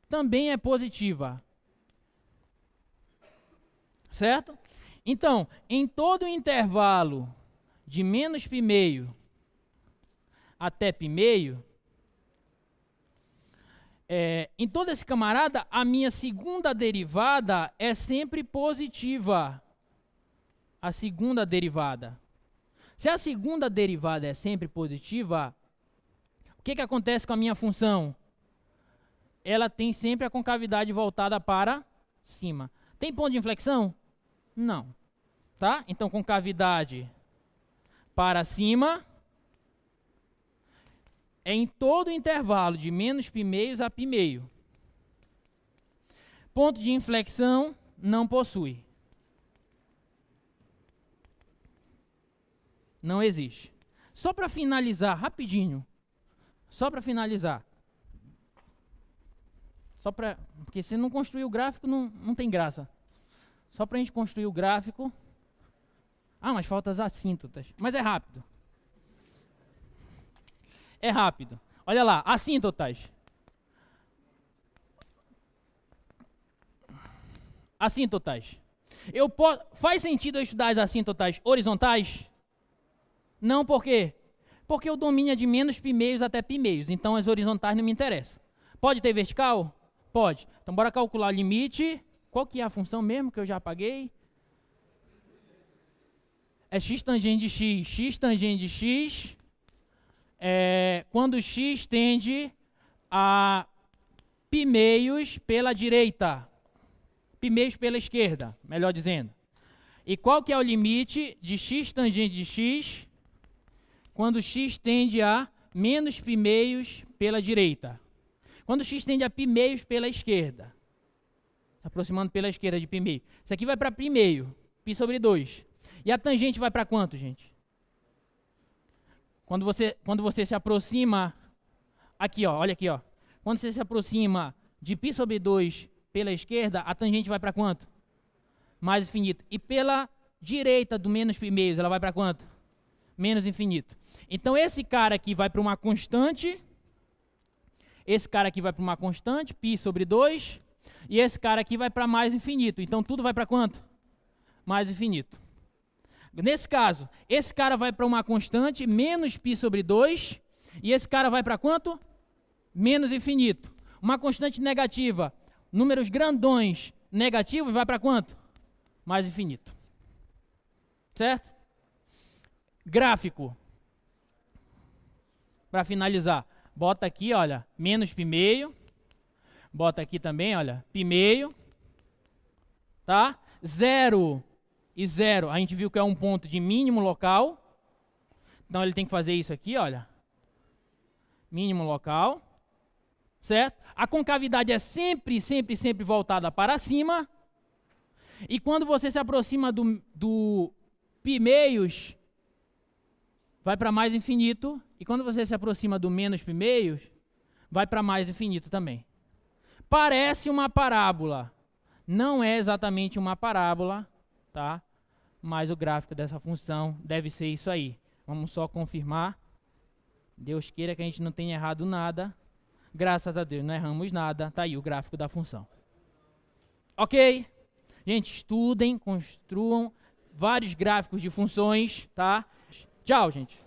também é positiva. Certo? Então, em todo o intervalo de menos π até π, em todo esse camarada, a minha segunda derivada é sempre positiva. A segunda derivada. Se a segunda derivada é sempre positiva, o que acontece com a minha função? Ela tem sempre a concavidade voltada para cima. Tem ponto de inflexão? Não. Tá? Então, concavidade para cima é em todo o intervalo de menos π a π. Ponto de inflexão não possui. Não existe. Só para finalizar, rapidinho. Só para finalizar. Porque se não construir o gráfico, não tem graça. Só para a gente construir o gráfico. Ah, mas falta as assíntotas. Mas é rápido. É rápido. Olha lá, assíntotas. Assíntotas. Faz sentido eu estudar as assíntotas horizontais? Não, por quê? Porque o domínio é de menos π até π, então as horizontais não me interessam. Pode ter vertical? Pode. Então bora calcular o limite. Qual que é a função mesmo que eu já apaguei? É x tangente de x, x tangente de x, quando x tende a π pela direita, π pela esquerda, melhor dizendo. E qual que é o limite de x tangente de x quando x tende a menos π pela direita? Quando x tende a π pela esquerda, se aproximando pela esquerda de π. Isso aqui vai para π, π sobre 2. E a tangente vai para quanto, gente? Quando você se aproxima, aqui, ó, olha aqui, ó. Quando você se aproxima de π sobre 2 pela esquerda, a tangente vai para quanto? Mais infinito. E pela direita do menos π, ela vai para quanto? Menos infinito. Então esse cara aqui vai para uma constante, esse cara aqui vai para uma constante, π sobre 2, e esse cara aqui vai para mais infinito. Então tudo vai para quanto? Mais infinito. Nesse caso, esse cara vai para uma constante, menos π sobre 2, e esse cara vai para quanto? Menos infinito. Uma constante negativa, números grandões negativos, vai para quanto? Mais infinito. Certo? Gráfico. Para finalizar, bota aqui, olha, menos π, bota aqui também, olha, π, tá? 0 e 0, a gente viu que é um ponto de mínimo local. Então ele tem que fazer isso aqui, olha. Mínimo local. Certo? A concavidade é sempre voltada para cima. E quando você se aproxima do π meios, vai para mais infinito. E quando você se aproxima do menos π meios, vai para mais infinito também. Parece uma parábola. Não é exatamente uma parábola, tá? Mas o gráfico dessa função deve ser isso aí. Vamos só confirmar. Deus queira que a gente não tenha errado nada. Graças a Deus, não erramos nada. Tá aí o gráfico da função. Ok? Gente, estudem, construam vários gráficos de funções, tá? Tchau, gente.